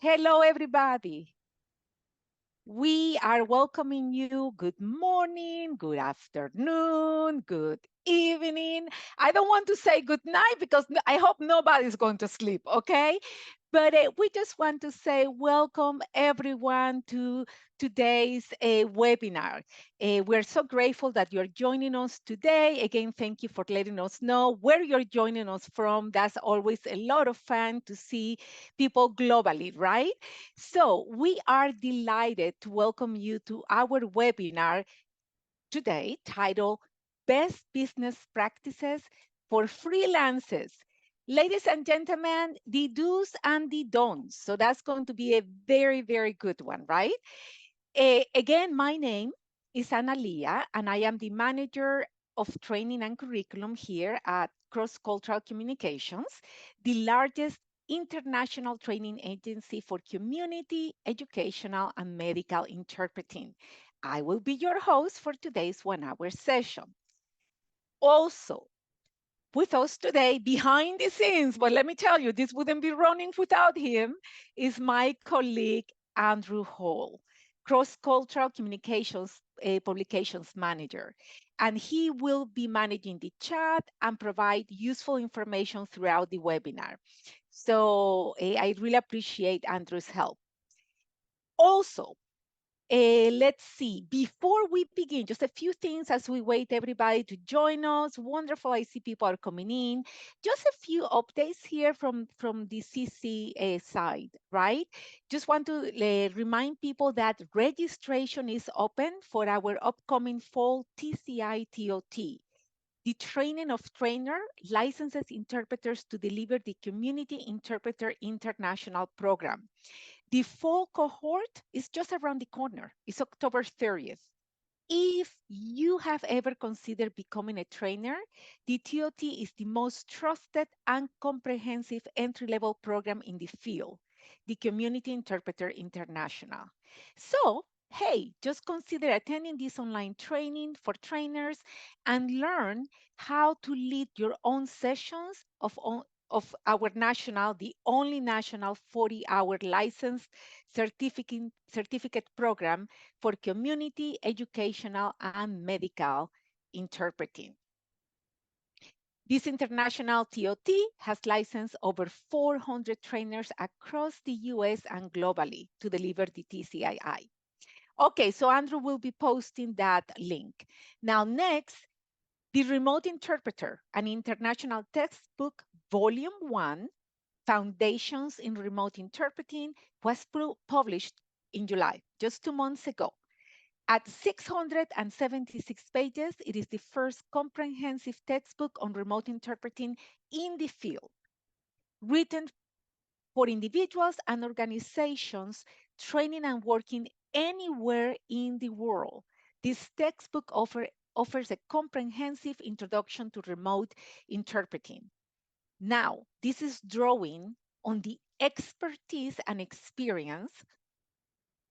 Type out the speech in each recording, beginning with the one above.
Hello, everybody. We are welcoming you. Good morning, good afternoon, good evening. I don't want to say good night because I hope nobody's going to sleep, okay? But we just want to say welcome everyone to today's webinar. We're so grateful that you're joining us today. Again, thank you for letting us know where you're joining us from. That's always a lot of fun to see people globally, right? So we are delighted to welcome you to our webinar today titled Best Business Practices for Freelancers. Ladies and gentlemen, the do's and the don'ts. So that's going to be a very, very good one, right? Again, my name is Analia, and I am the manager of training and curriculum here at Cross Cultural Communications, the largest international training agency for community, educational, and medical interpreting. I will be your host for today's 1 hour session. Also, with us today behind the scenes, but let me tell you, this wouldn't be running without him, is my colleague, Andrew Hall, cross-cultural communications publications manager. And he will be managing the chat and provide useful information throughout the webinar. So I really appreciate Andrew's help. Also, let's see. Before we begin, just a few things as we wait everybody to join us. Wonderful. I see people are coming in. Just a few updates here from the CC side, right? Just want to remind people that registration is open for our upcoming fall TCI TOT. The training of trainer licenses interpreters to deliver the Community Interpreter International Program. The fall cohort is just around the corner. It's October 30th. If you have ever considered becoming a trainer, the TOT is the most trusted and comprehensive entry-level program in the field, the Community Interpreter International. So, hey, just consider attending this online training for trainers and learn how to lead your own sessions of our national, the only national 40-hour licensed certificate program for community, educational, and medical interpreting. This international TOT has licensed over 400 trainers across the US and globally to deliver the TCII. Okay, so Andrew will be posting that link. Now, next, the Remote Interpreter, an international textbook, Volume 1, Foundations in Remote Interpreting, was published in July, just 2 months ago. At 676 pages, it is the first comprehensive textbook on remote interpreting in the field, written for individuals and organizations training and working anywhere in the world. This textbook offers a comprehensive introduction to remote interpreting. Now, this is drawing on the expertise and experience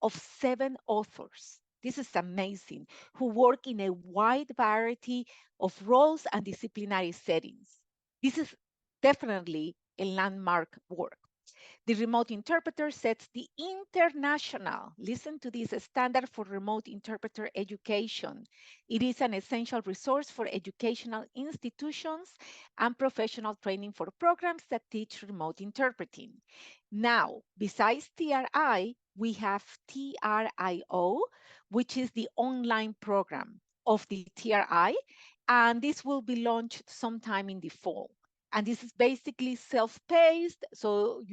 of 7 authors. This is amazing, who work in a wide variety of roles and disciplinary settings. This is definitely a landmark work. The remote interpreter sets the international, listen to this, standard for remote interpreter education. It is an essential resource for educational institutions and professional training for programs that teach remote interpreting. Now, besides TRI, we have TRIO, which is the online program of the TRI, and this will be launched sometime in the fall. And this is basically self-paced, so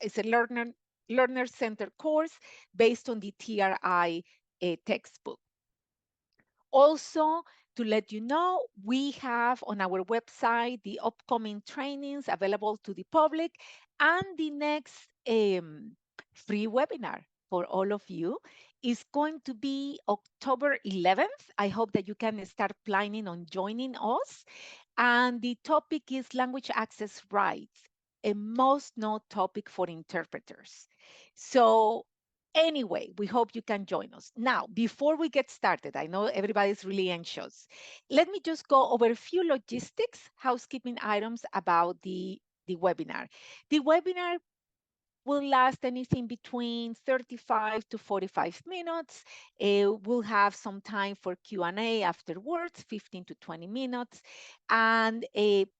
it's a learner-centered course based on the TRI textbook. Also, to let you know, we have on our website the upcoming trainings available to the public, and the next free webinar for all of you is going to be October 11th. I hope that you can start planning on joining us. And the topic is language access rights, a must know topic for interpreters. So anyway, we hope you can join us. Now, before we get started, I know everybody's really anxious. Let me just go over a few logistics, housekeeping items about the webinar. The webinar will last anything between 35 to 45 minutes. We'll have some time for Q&A afterwards, 15 to 20 minutes. And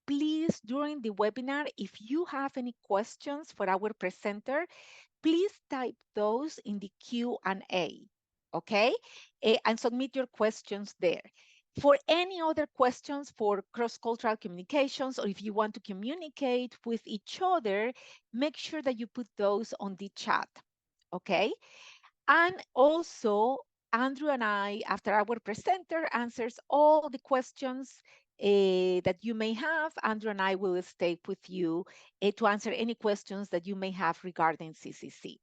please, during the webinar, if you have any questions for our presenter, please type those in the Q&A, okay? And submit your questions there. For any other questions for cross-cultural communications, or if you want to communicate with each other, make sure that you put those on the chat, okay? And also, Andrew and I, after our presenter answers all the questions that you may have, Andrew and I will stay with you to answer any questions that you may have regarding CCC.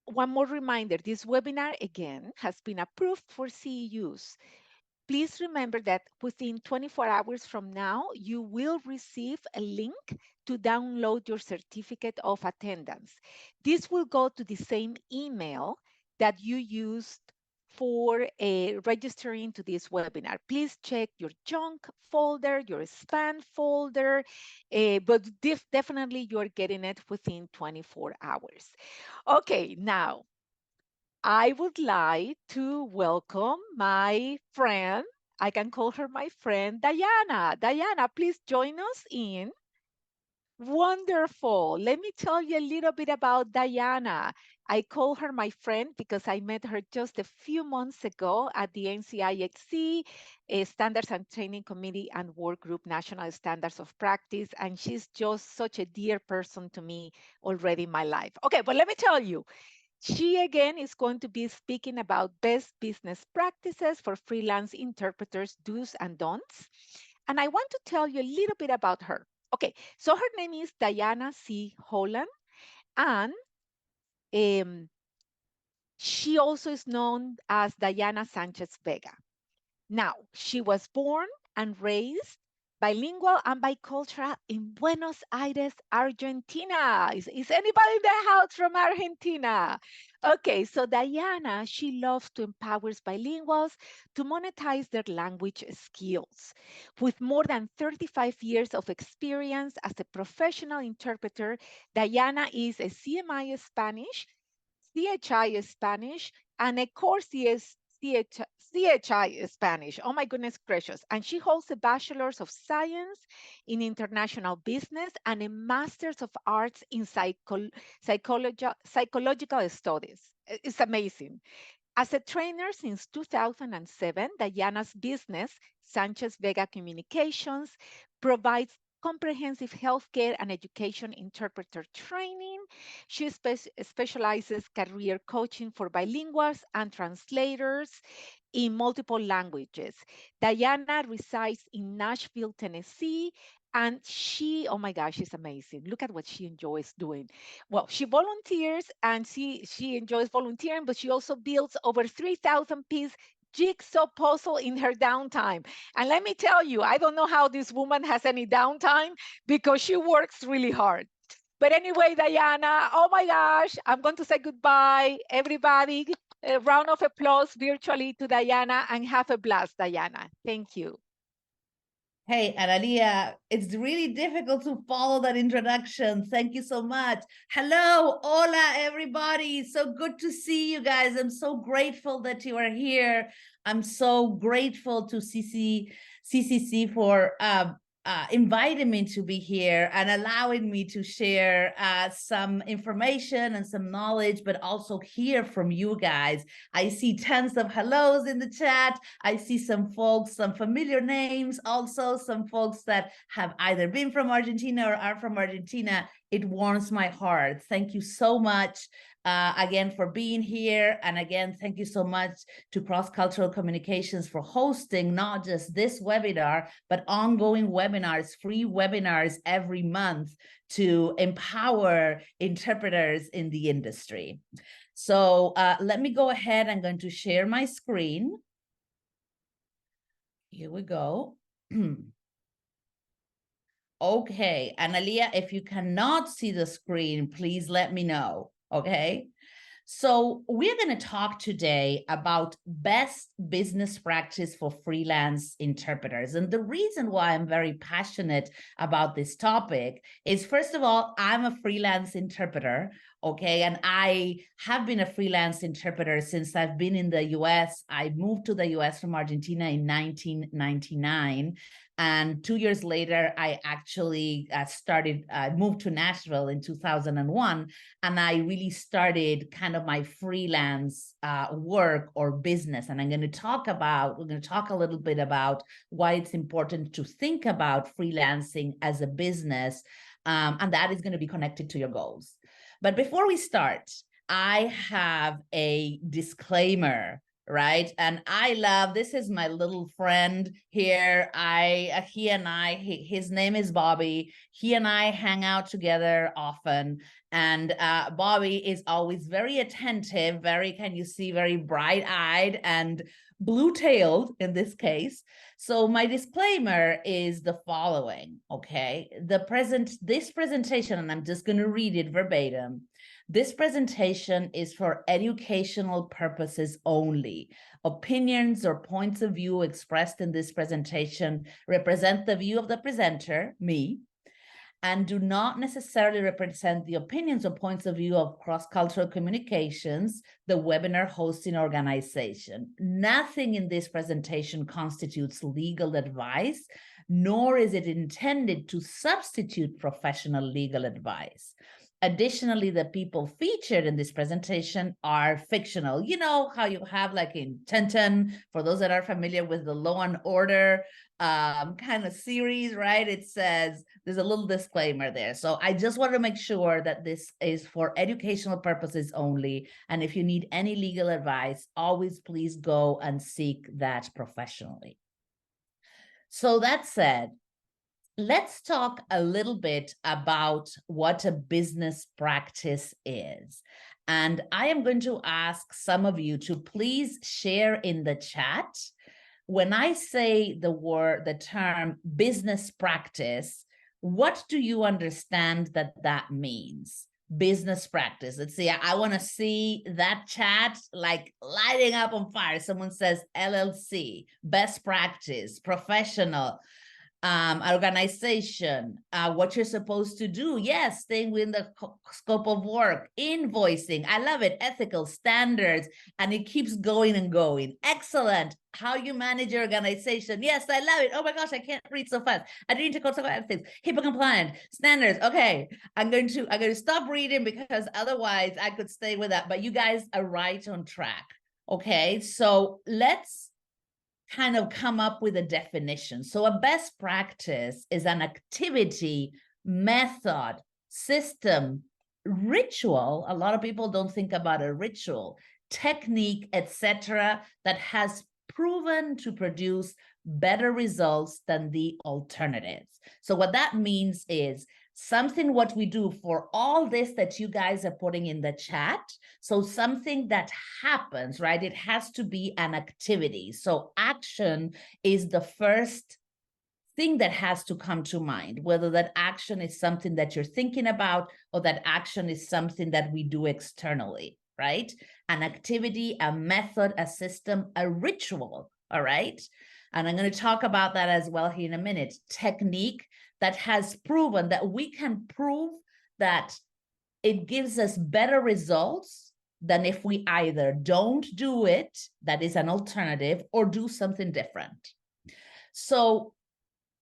One more reminder, this webinar, again, has been approved for CE use. Please remember that within 24 hours from now, you will receive a link to download your certificate of attendance. This will go to the same email that you used for registering to this webinar. Please check your junk folder, your spam folder, but definitely you're getting it within 24 hours. Okay, now I would like to welcome my friend. I can call her my friend, Diana. Diana, please join us in. Wonderful. Let me tell you a little bit about Diana. I call her my friend because I met her just a few months ago at the NCIXC Standards and Training Committee and Work Group National Standards of Practice. And she's just such a dear person to me already in my life. Okay, but let me tell you, she again is going to be speaking about best business practices for freelance interpreters, do's and don'ts. And I want to tell you a little bit about her. Okay, so her name is Diana C. Holland, and um, she also is known as Diana Sanchez Vega. Now, she was born and raised bilingual and bicultural in Buenos Aires, Argentina. Is anybody in the house from Argentina? Okay, so Diana, she loves to empower bilinguals to monetize their language skills. With more than 35 years of experience as a professional interpreter, Diana is a CMI Spanish, CHI Spanish, and a core CHI Spanish. Oh my goodness gracious. And she holds a Bachelor's of Science in International Business and a Master's of Arts in Psychological Studies. It's amazing. As a trainer since 2007, Diana's business, Sanchez Vega Communications, provides comprehensive healthcare and education interpreter training. She specializes career coaching for bilinguals and translators in multiple languages. Diana resides in Nashville, Tennessee, and she, oh my gosh, she's amazing. Look at what she enjoys doing. Well, she volunteers and she enjoys volunteering, but she also builds over 3,000 piece jigsaw puzzle in her downtime. And let me tell you, I don't know how this woman has any downtime because she works really hard. But anyway, Diana, oh my gosh, I'm going to say goodbye. Everybody, a round of applause virtually to Diana and have a blast, Diana. Thank you. Hey, Analia, it's really difficult to follow that introduction. Thank you so much. Hello, hola, everybody. So good to see you guys. I'm so grateful that you are here. I'm so grateful to CCC for inviting me to be here and allowing me to share some information and some knowledge, but also hear from you guys. I see tons of hellos in the chat. I see some folks, some familiar names, also some folks that have either been from Argentina or are from Argentina. It warms my heart. Thank you so much again for being here. And again, thank you so much to Cross Cultural Communications for hosting not just this webinar, but ongoing webinars, free webinars every month to empower interpreters in the industry. So let me go ahead. I'm going to share my screen. Here we go. Okay, Analia, if you cannot see the screen, please let me know, okay? So we're going to talk today about best business practice for freelance interpreters. And the reason why I'm very passionate about this topic is, first of all, I'm a freelance interpreter. Okay. And I have been a freelance interpreter since I've been in the US. I moved to the US from Argentina in 1999. And 2 years later, I actually moved to Nashville in 2001. And I really started kind of my freelance work or business. And we're going to talk a little bit about why it's important to think about freelancing as a business. And that is going to be connected to your goals. But before we start, I have a disclaimer, right? And this is my little friend here. His name is Bobby. He and I hang out together often. And Bobby is always very attentive, very bright-eyed and blue-tailed in this case. So my disclaimer is the following, okay? This presentation, and I'm just going to read it verbatim. This presentation is for educational purposes only. Opinions or points of view expressed in this presentation represent the view of the presenter, me, and do not necessarily represent the opinions or points of view of Cross-Cultural Communications, the webinar hosting organization. Nothing in this presentation constitutes legal advice, nor is it intended to substitute professional legal advice. Additionally, the people featured in this presentation are fictional. You know how you have, like in Tintin, for those that are familiar with the Law and Order kind of series, right? It says there's a little disclaimer there. So I just want to make sure that this is for educational purposes only. And if you need any legal advice, always please go and seek that professionally. So that said, let's talk a little bit about what a business practice is. And I am going to ask some of you to please share in the chat. When I say the term business practice, what do you understand that means? Business practice. Let's see. I want to see that chat like lighting up on fire. Someone says LLC, best practice, professional, organization, what you're supposed to do. Yes, staying within the scope of work, invoicing. I love it. Ethical standards, and it keeps going and going. Excellent. How you manage your organization. Yes, I love it. Oh my gosh, I can't read so fast. I need to go to ethics, HIPAA compliant standards. Okay, I'm going to stop reading because otherwise I could stay with that. But you guys are right on track. Okay, so let's kind of come up with a definition. So a best practice is an activity, method, system, ritual. A lot of people don't think about a ritual, technique, etc., that has proven to produce better results than the alternatives. So what that means is something what we do for all this that you guys are putting in the chat. So something that happens, right? It has to be an activity. So action is the first thing that has to come to mind, whether that action is something that you're thinking about or that action is something that we do externally, right? An activity, a method, a system, a ritual, all right? And I'm going to talk about that as well here in a minute. Technique that has proven that we can prove that it gives us better results than if we either don't do it, that is an alternative, or do something different. So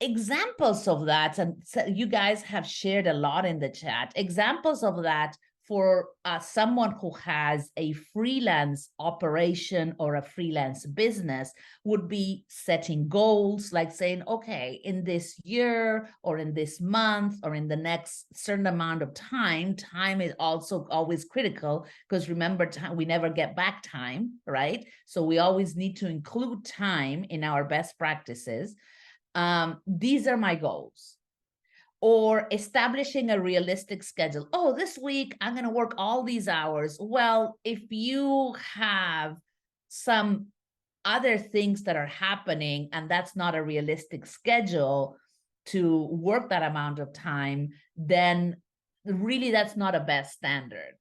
examples of that, and you guys have shared a lot in the chat, examples of that for someone who has a freelance operation or a freelance business would be setting goals, like saying, okay, in this year or in this month or in the next certain amount of time is also always critical, because remember, time, we never get back time, right? So we always need to include time in our best practices. These are my goals. Or establishing a realistic schedule. Oh, this week I'm going to work all these hours. Well, if you have some other things that are happening and that's not a realistic schedule to work that amount of time, then really that's not a best standard.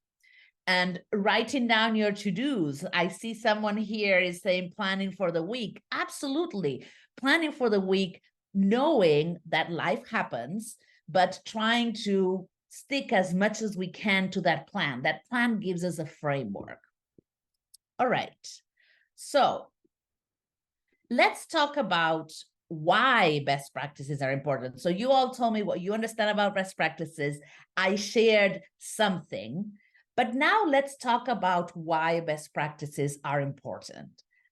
and writing down your to-dos. I see someone here is saying planning for the week. Absolutely. Planning for the week, knowing that life happens, but trying to stick as much as we can to that plan. That plan gives us a framework. All right. So let's talk about why best practices are important. So you all told me what you understand about best practices. I shared something, but now let's talk about why best practices are important.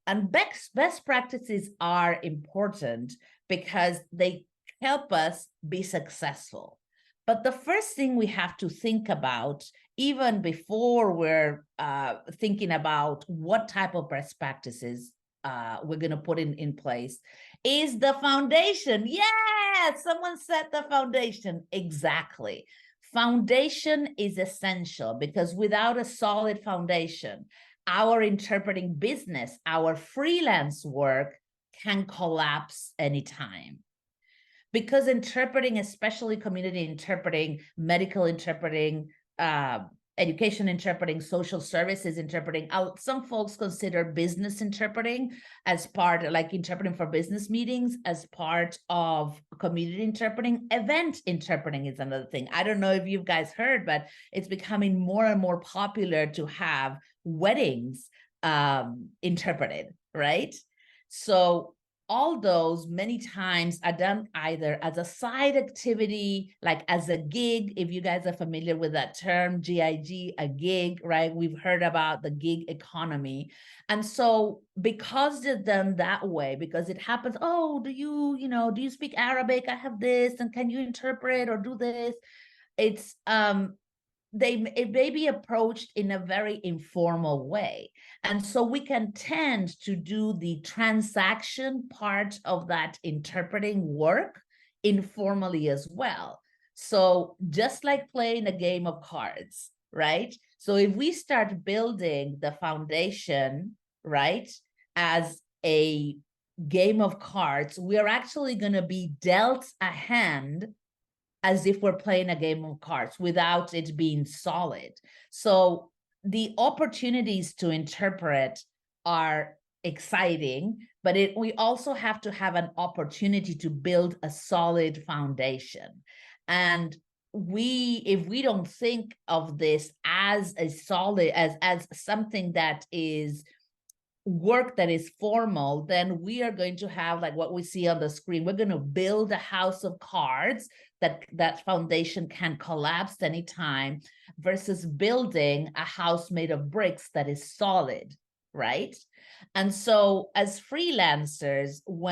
And best practices are important because they help us be successful. But the first thing we have to think about, even before we're thinking about what type of best practices we're going to put in place, is the foundation. Yeah, someone said the foundation. Exactly. Foundation is essential because without a solid foundation, our interpreting business, our freelance work can collapse anytime. Because interpreting, especially community interpreting, medical interpreting, education interpreting, social services interpreting, some folks consider business interpreting as part, like interpreting for business meetings, as part of community interpreting. Event interpreting is another thing. I don't know if you guys heard, but it's becoming more and more popular to have weddings interpreted, right? So all those many times are done either as a side activity, like as a gig. If you guys are familiar with that term, GIG, a gig, right? We've heard about the gig economy. And so because they're done that way, because it happens, oh, do you speak Arabic? I have this, and can you interpret or do this? It's it may be approached in a very informal way. And so we can tend to do the transaction part of that interpreting work informally as well. So just like playing a game of cards, right? So if we start building the foundation, right, as a game of cards, we are actually going to be dealt a hand as if we're playing a game of cards without it being solid. So the opportunities to interpret are exciting, but we also have to have an opportunity to build a solid foundation. And if we don't think of this as a solid, as something that is work that is formal, then we are going to have like what we see on the screen. We're going to build a house of cards that foundation can collapse anytime, versus building a house made of bricks that is solid, right? And so as freelancers, we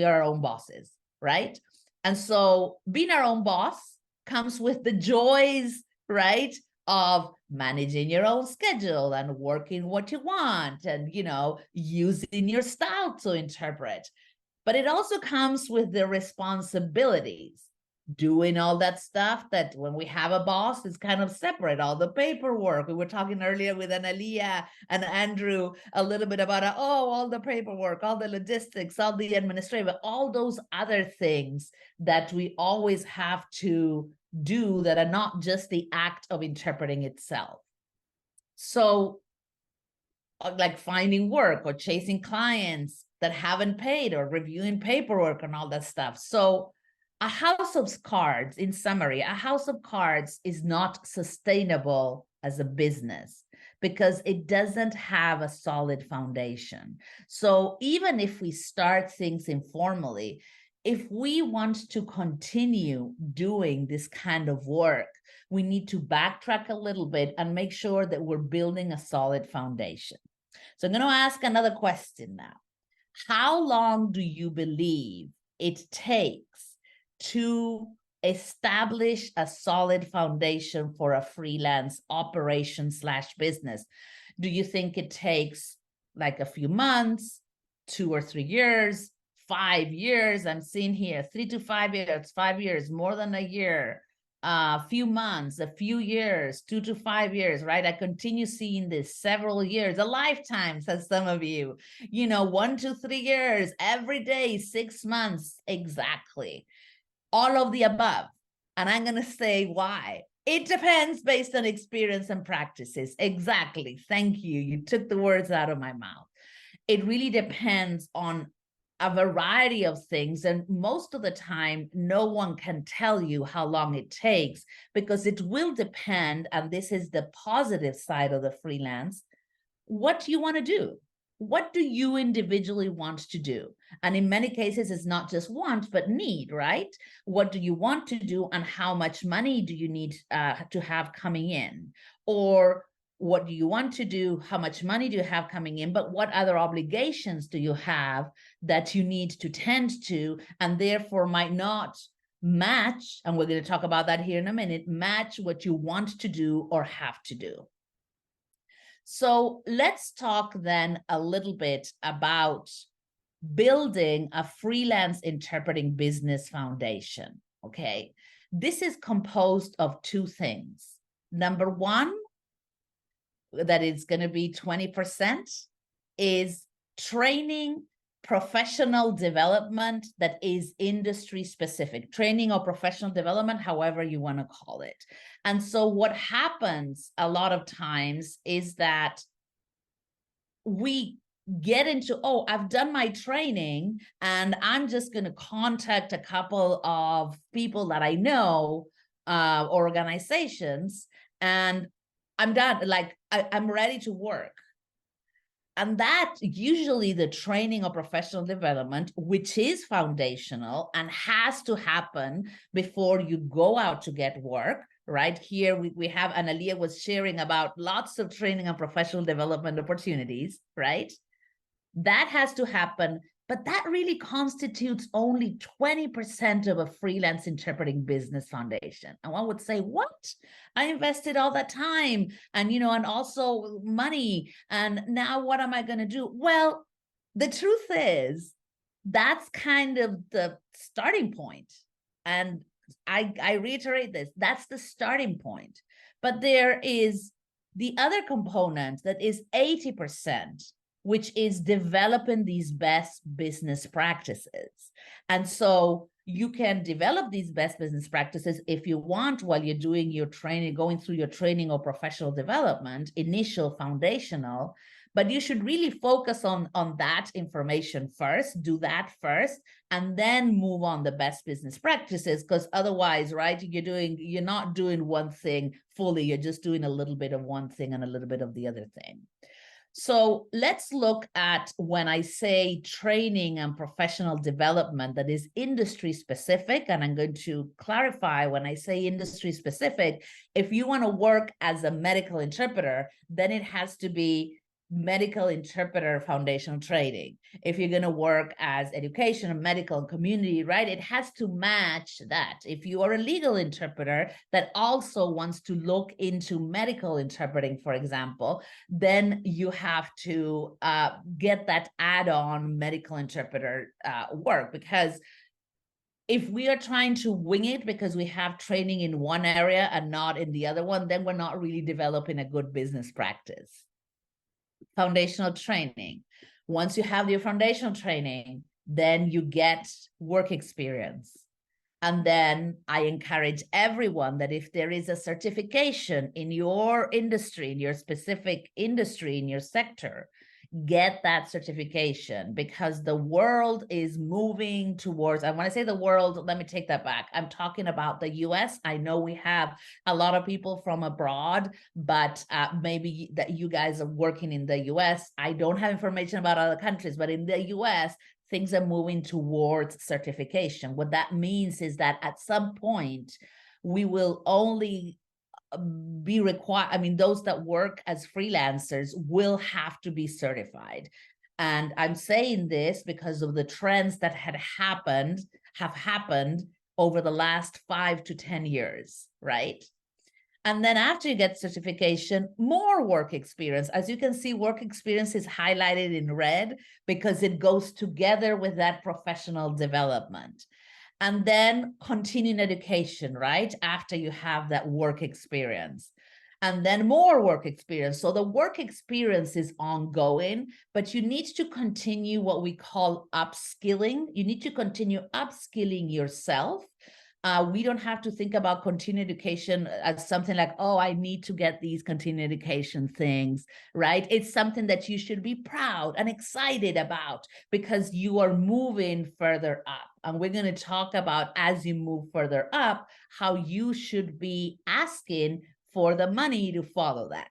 are our own bosses, right? And so being our own boss comes with the joys, right, of managing your own schedule and working what you want and, using your style to interpret. But it also comes with the responsibilities, doing all that stuff that when we have a boss is kind of separate, all the paperwork. We were talking earlier with Analia and Andrew a little bit about, all the paperwork, all the logistics, all the administrative, all those other things that we always have to do that are not just the act of interpreting itself. So like finding work or chasing clients that haven't paid or reviewing paperwork and all that stuff. So a house of cards, in summary, a house of cards is not sustainable as a business because it doesn't have a solid foundation. So even if we start things informally, if we want to continue doing this kind of work, we need to backtrack a little bit and make sure that we're building a solid foundation. So I'm going to ask another question now. How long do you believe it takes to establish a solid foundation for a freelance operation / business? Do you think it takes like a few months, 2 or 3 years, 5 years? I'm seeing here 3 to 5 years, 5 years, more than a year, a few months, a few years, 2 to 5 years, right? I continue seeing this several years, a lifetime, says some of you, 1 to 3 years, every day, 6 months, exactly. All of the above. And I'm going to say why. It depends based on experience and practices. Exactly. Thank you. You took the words out of my mouth. It really depends on a variety of things. And most of the time, no one can tell you how long it takes because it will depend. And this is the positive side of the freelance. What do you want to do? What do you individually want to do? And in many cases, it's not just want, but need, right? What do you want to do and how much money do you need to have coming in? Or what do you want to do? How much money do you have coming in? But what other obligations do you have that you need to tend to and therefore might not match, and we're going to talk about that here in a minute, match what you want to do or have to do. So let's talk then a little bit about building a freelance interpreting business foundation, okay? This is composed of two things. Number one, that is going to be 20%, is training, professional development that is industry specific, training or professional development, however you want to call it. And so what happens a lot of times is that we get into, oh, I've done my training and I'm just going to contact a couple of people that I know, organizations, and I'm done. Like I'm ready to work. And that usually the training or professional development, which is foundational and has to happen before you go out to get work, right? Here we have Analia was sharing about lots of training and professional development opportunities, right? That has to happen, but that really constitutes only 20% of a freelance interpreting business foundation. And one would say, what? I invested all that time and, and also money. And now what am I going to do? Well, the truth is that's kind of the starting point. And I reiterate this, that's the starting point. But there is the other component that is 80%, which is developing these best business practices. And so you can develop these best business practices if you want while you're doing your training, going through your training or professional development, initial foundational, but you should really focus on that information first, do that first, and then move on the best business practices, because otherwise, right, you're not doing one thing fully, you're just doing a little bit of one thing and a little bit of the other thing. So let's look at when I say training and professional development that is industry specific, and I'm going to clarify when I say industry specific, if you want to work as a medical interpreter, then it has to be medical interpreter foundational training. If you're going to work as education and medical and community, right, it has to match that. If you are a legal interpreter that also wants to look into medical interpreting, for example, then you have to get that add-on medical interpreter work, because if we are trying to wing it because we have training in one area and not in the other one, then we're not really developing a good business practice. Foundational training. Once you have your foundational training, then you get work experience. And then I encourage everyone that if there is a certification in your industry, in your specific industry, in your sector, get that certification, because the world is moving towards, I want to say the world, let me take that back. I'm talking about the US. I know we have a lot of people from abroad, but maybe that you guys are working in the US. I don't have information about other countries, but in the US, things are moving towards certification. What that means is that at some point, we will only be required, I mean, those that work as freelancers will have to be certified. And I'm saying this because of the trends that have happened over the last 5 to 10 years, right? And then after you get certification, more work experience. As you can see, work experience is highlighted in red because it goes together with that professional development. And then continuing education, right? After you have that work experience. And then more work experience. So the work experience is ongoing, but you need to continue what we call upskilling. You need to continue upskilling yourself We don't have to think about continuing education as something like, oh, I need to get these continuing education things, right? It's something that you should be proud and excited about because you are moving further up. And we're going to talk about, as you move further up, how you should be asking for the money to follow that.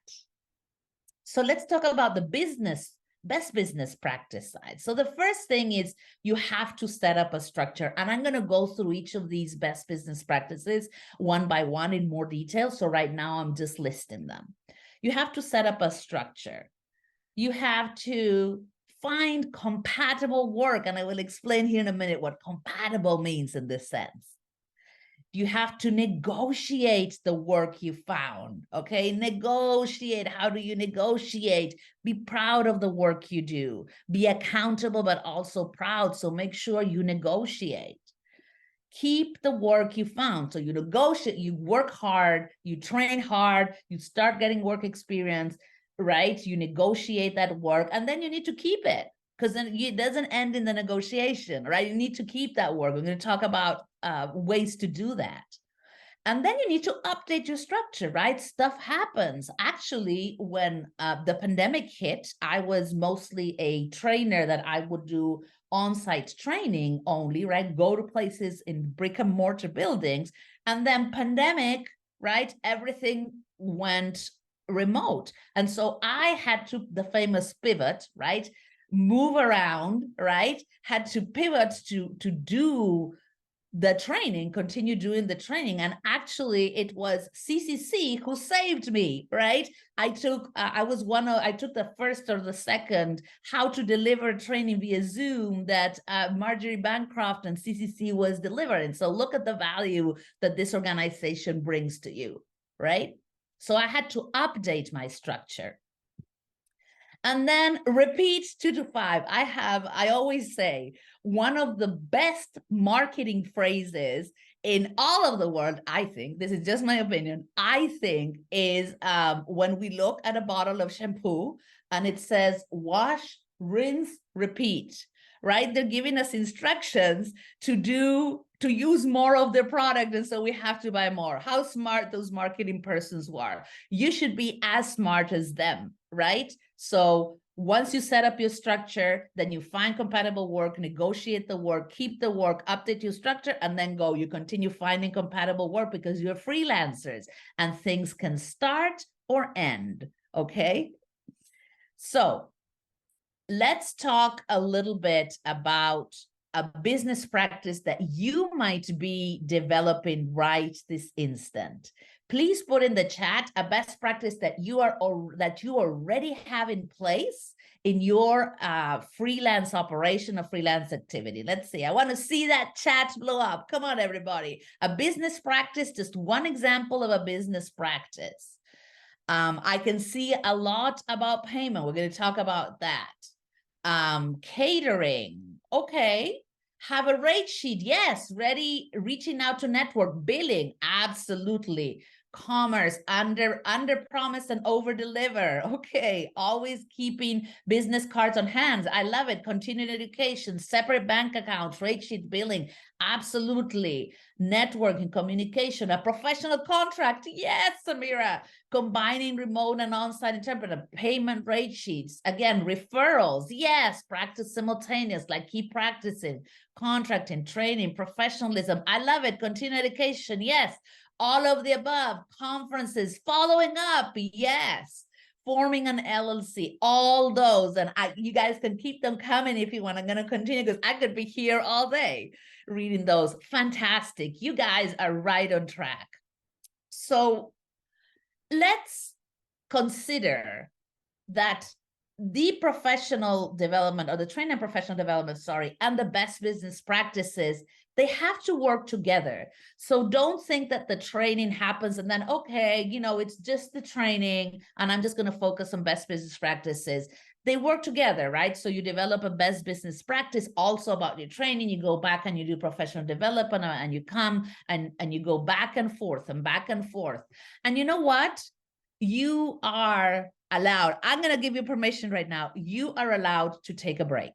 So let's talk about the best business practice side. So the first thing is you have to set up a structure. And I'm going to go through each of these best business practices one by one in more detail. So right now I'm just listing them. You have to set up a structure. You have to find compatible work. And I will explain here in a minute what compatible means in this sense. You have to negotiate the work you found, okay? Negotiate. How do you negotiate? Be proud of the work you do. Be accountable, but also proud. So make sure you negotiate. Keep the work you found. So you negotiate, you work hard, you train hard, you start getting work experience, right? You negotiate that work, and then you need to keep it, because then it doesn't end in the negotiation, right? You need to keep that work. We're going to talk about ways to do that. And then you need to update your structure, right? Stuff happens. Actually, when the pandemic hit, I was mostly a trainer that I would do on-site training only, right? Go to places in brick and mortar buildings. And then pandemic, right? Everything went remote. And so I had to, the famous pivot, right? Move around, right? Had to pivot to do the training, continue doing the training. And actually it was CCC who saved me, right? I took the first or the second how to deliver training via Zoom that Marjorie Bancroft and CCC was delivering. So look at the value that this organization brings to you, right? So I had to update my structure. And then repeat 2 to 5. I always say, one of the best marketing phrases in all of the world, I think, this is just my opinion, I think is when we look at a bottle of shampoo and it says, wash, rinse, repeat, right? They're giving us instructions to use more of their product. And so we have to buy more. How smart those marketing persons were. You should be as smart as them, right? So once you set up your structure, then you find compatible work, negotiate the work, keep the work, update your structure, and then go. You continue finding compatible work because you're freelancers and things can start or end, okay? So let's talk a little bit about a business practice that you might be developing right this instant. Please put in the chat a best practice that you already have in place in your freelance operation or freelance activity. Let's see. I want to see that chat blow up. Come on, everybody. A business practice, just one example of a business practice. I can see a lot about payment. We're going to talk about that. Catering. Okay. Have a rate sheet. Yes. Ready. Reaching out to network. Billing. Absolutely. Commerce. Under promise and over deliver. Okay. Always keeping business cards on hand. I love it. Continuing education. Separate bank accounts. Rate sheet. Billing. Absolutely. Networking, communication, a professional contract. Yes, Samira. Combining remote and on-site interpreter, payment rate sheets. Again, referrals. Yes, practice simultaneous, like keep practicing. Contracting, training, professionalism. I love it. Continuing education. Yes. All of the above. Conferences, following up. Yes. Forming an LLC, all those. And you guys can keep them coming if you want. I'm going to continue because I could be here all day reading those. Fantastic. You guys are right on track. So let's consider that the professional development or the training and professional development, and the best business practices, they have to work together. So don't think that the training happens and then, okay, it's just the training and I'm just going to focus on best business practices. They work together, right? So you develop a best business practice also about your training. You go back and you do professional development and you come and you go back and forth and back and forth. And you know what? You are allowed. I'm going to give you permission right now. You are allowed to take a break.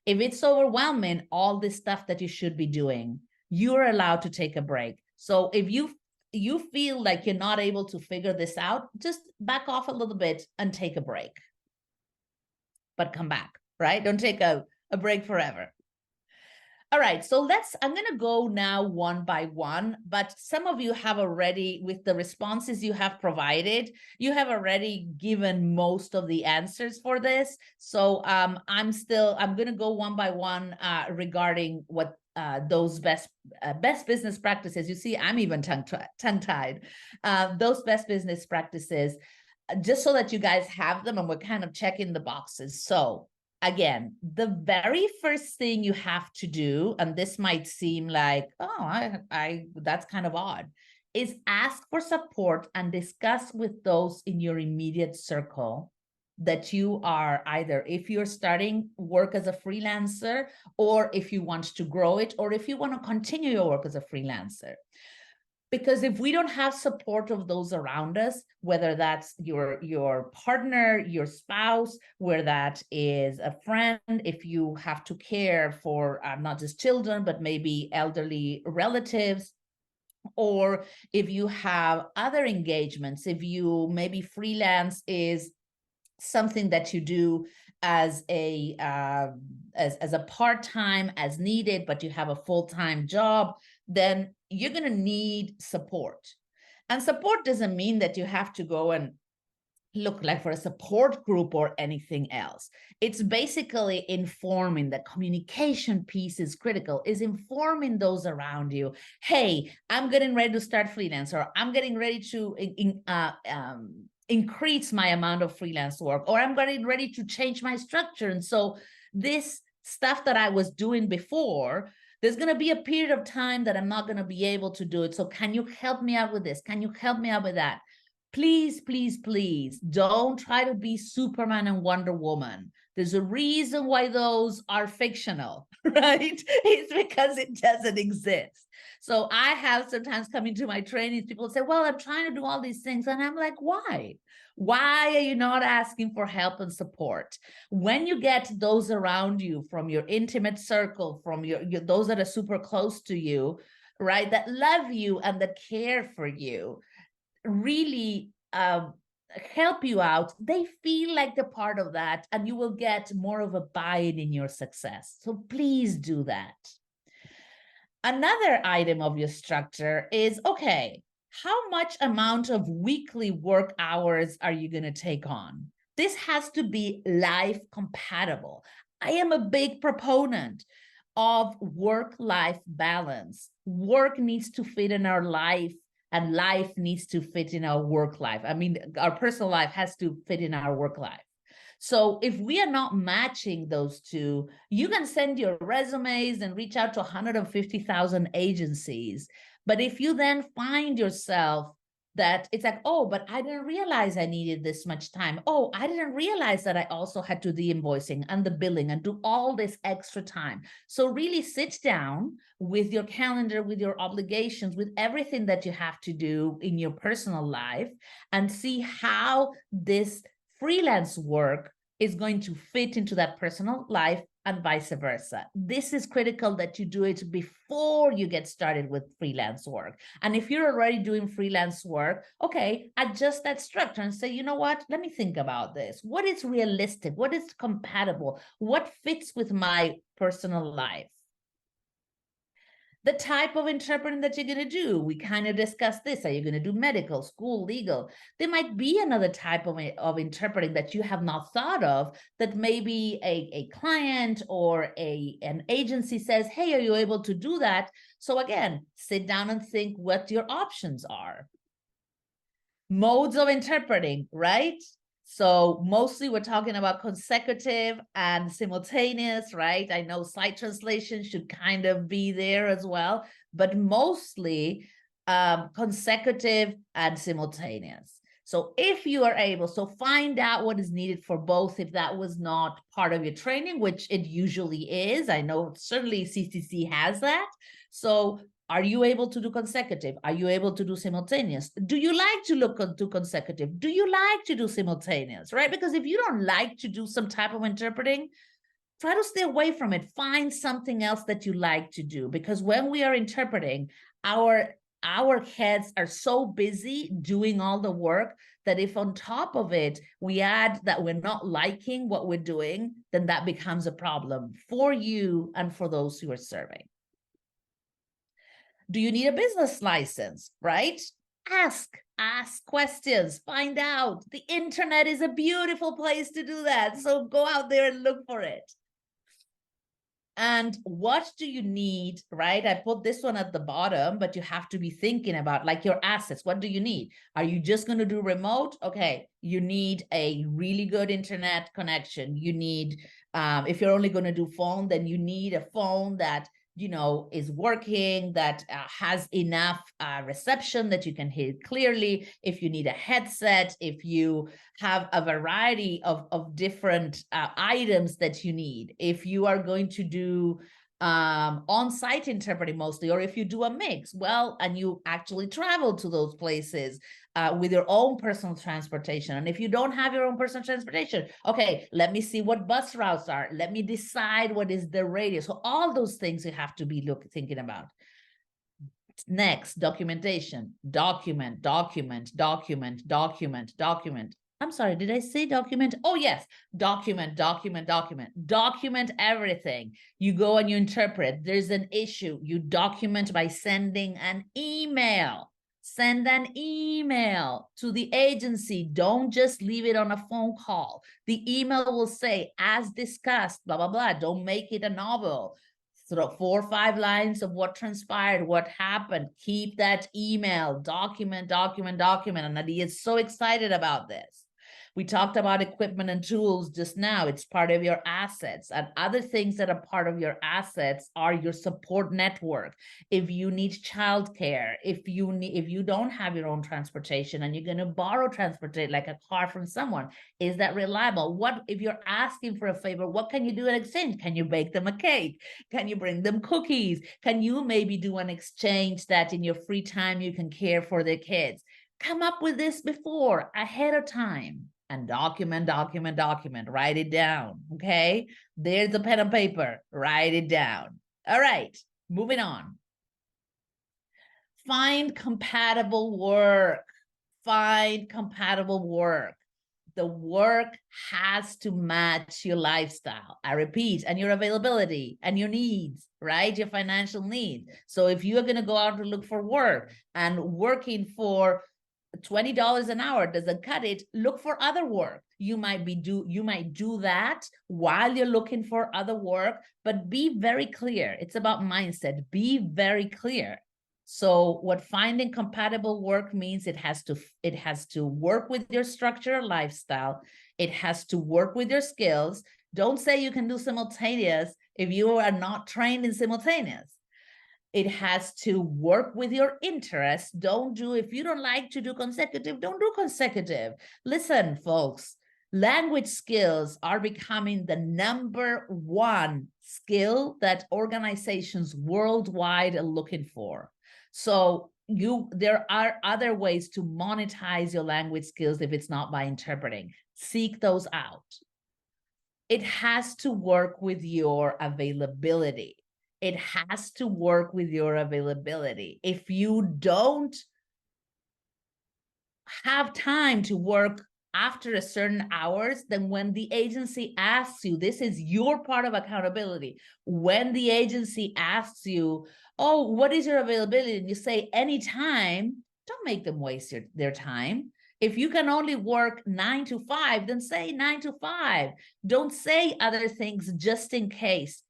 If it's overwhelming, all this stuff that you should be doing, you're allowed to take a break. So if you feel like you're not able to figure this out, just back off a little bit and take a break. But come back, right? Don't take a break forever. All right, so I'm going to go now one by one, but some of you have already, with the responses you have provided, you have already given most of the answers for this. So I'm going to go one by one regarding what those best business practices. You see, I'm even tongue-tied. Those best business practices, just so that you guys have them and we're kind of checking the boxes. So again, the very first thing you have to do, and this might seem like, oh, that's kind of odd, is ask for support and discuss with those in your immediate circle that you are either, if you're starting work as a freelancer, or if you want to grow it, or if you want to continue your work as a freelancer. Because if we don't have support of those around us, whether that's your partner, your spouse, where that is a friend, if you have to care for not just children, but maybe elderly relatives, or if you have other engagements, if you maybe freelance is something that you do as a part-time as needed, but you have a full-time job, then you're going to need support. And support doesn't mean that you have to go and look like for a support group or anything else. It's basically informing. The communication piece is critical, is informing those around you. Hey, I'm getting ready to start freelance, or I'm getting ready to increase my amount of freelance work, or I'm getting ready to change my structure. And so this stuff that I was doing before, there's going to be a period of time that I'm not going to be able to do it. So can you help me out with this? Can you help me out with that? Please, please, please don't try to be Superman and Wonder Woman. There's a reason why those are fictional, right? It's because it doesn't exist. So I have sometimes coming to my trainings, people say, well, I'm trying to do all these things. And I'm like, why? Why are you not asking for help and support? When you get those around you from your intimate circle, from your those that are super close to you, right, that love you and that care for you, really help you out, they feel like they're part of that, and you will get more of a buy-in in your success. So please do that. Another item of your structure is, okay, how much amount of weekly work hours are you going to take on? This has to be life compatible. I am a big proponent of work-life balance. Work needs to fit in our life, and life needs to fit in our work life. I mean, our personal life has to fit in our work life. So if we are not matching those two, you can send your resumes and reach out to 150,000 agencies. But if you then find yourself that it's like, oh, but I didn't realize I needed this much time. Oh, I didn't realize that I also had to do the invoicing and the billing and do all this extra time. So really sit down with your calendar, with your obligations, with everything that you have to do in your personal life, and see how this freelance work is going to fit into that personal life, and vice versa. This is critical that you do it before you get started with freelance work. And if you're already doing freelance work, okay, adjust that structure and say, you know what, let me think about this. What is realistic? What is compatible? What fits with my personal life? The type of interpreting that you're going to do. We kind of discussed this. Are you going to do medical, school, legal? There might be another type of interpreting that you have not thought of, that maybe a client or an agency says, hey, are you able to do that? So again, sit down and think what your options are. Modes of interpreting, right? So mostly we're talking about consecutive and simultaneous, right? I know slight translation should kind of be there as well, but mostly consecutive and simultaneous. So if you are able, so find out what is needed for both if that was not part of your training, which it usually is. I know certainly CCC has that. So are you able to do consecutive? Are you able to do simultaneous? Do you like to do consecutive? Do you like to do simultaneous, right? Because if you don't like to do some type of interpreting, try to stay away from it. Find something else that you like to do, because when we are interpreting, our heads are so busy doing all the work that if on top of it we add that we're not liking what we're doing, then that becomes a problem for you and for those who are serving. Do you need a business license, right? Ask questions, find out. The internet is a beautiful place to do that. So go out there and look for it. And what do you need, right? I put this one at the bottom, but you have to be thinking about like your assets. What do you need? Are you just going to do remote? Okay, you need a really good internet connection. You need, if you're only going to do phone, then you need a phone that is working, that has enough reception that you can hear clearly. If you need a headset, if you have a variety of different items that you need, if you are going to do on-site interpreting mostly, or if you do a mix, well, and you actually travel to those places with your own personal transportation. And if you don't have your own personal transportation, okay, let me see what bus routes are. Let me decide what is the radius. So all those things you have to be thinking about. Next, documentation. Document. I'm sorry, did I say document? Oh, yes, document. Document everything. You go and you interpret. There's an issue. You document by sending an email. Send an email to the agency. Don't just leave it on a phone call. The email will say, as discussed, blah, blah, blah. Don't make it a novel. Sort of 4 or 5 lines of what transpired, what happened. Keep that email. Document. And Nadia is so excited about this. We talked about equipment and tools just now. It's part of your assets. And other things that are part of your assets are your support network. If you need childcare, if you don't have your own transportation and you're going to borrow transportation, like a car from someone, is that reliable? What if you're asking for a favor? What can you do in exchange? Can you bake them a cake? Can you bring them cookies? Can you maybe do an exchange that in your free time you can care for their kids? Come up with this before, ahead of time. And document, write it down, okay? There's a pen and paper, write it down. All right, moving on. Find compatible work. The work has to match your lifestyle. I repeat, and your availability and your needs, right? Your financial needs. So if you are going to go out to look for work and working for $20 an hour doesn't cut it, look for other work. You might do that while you're looking for other work, but be very clear. It's about mindset. Be very clear. So what finding compatible work means, it has to work with your structure lifestyle. It has to work with your skills. Don't say you can do simultaneous if you are not trained in simultaneous. It has to work with your interests. If you don't like to do consecutive, don't do consecutive. Listen, folks, language skills are becoming the #1 skill that organizations worldwide are looking for. So there are other ways to monetize your language skills if it's not by interpreting. Seek those out. It has to work with your availability. It has to work with your availability. If you don't have time to work after a certain hours, then when the agency asks you, this is your part of accountability. When the agency asks you, oh, what is your availability? And you say anytime, don't make them waste their time. If you can only work 9 to 5, then say 9 to 5. Don't say other things just in case.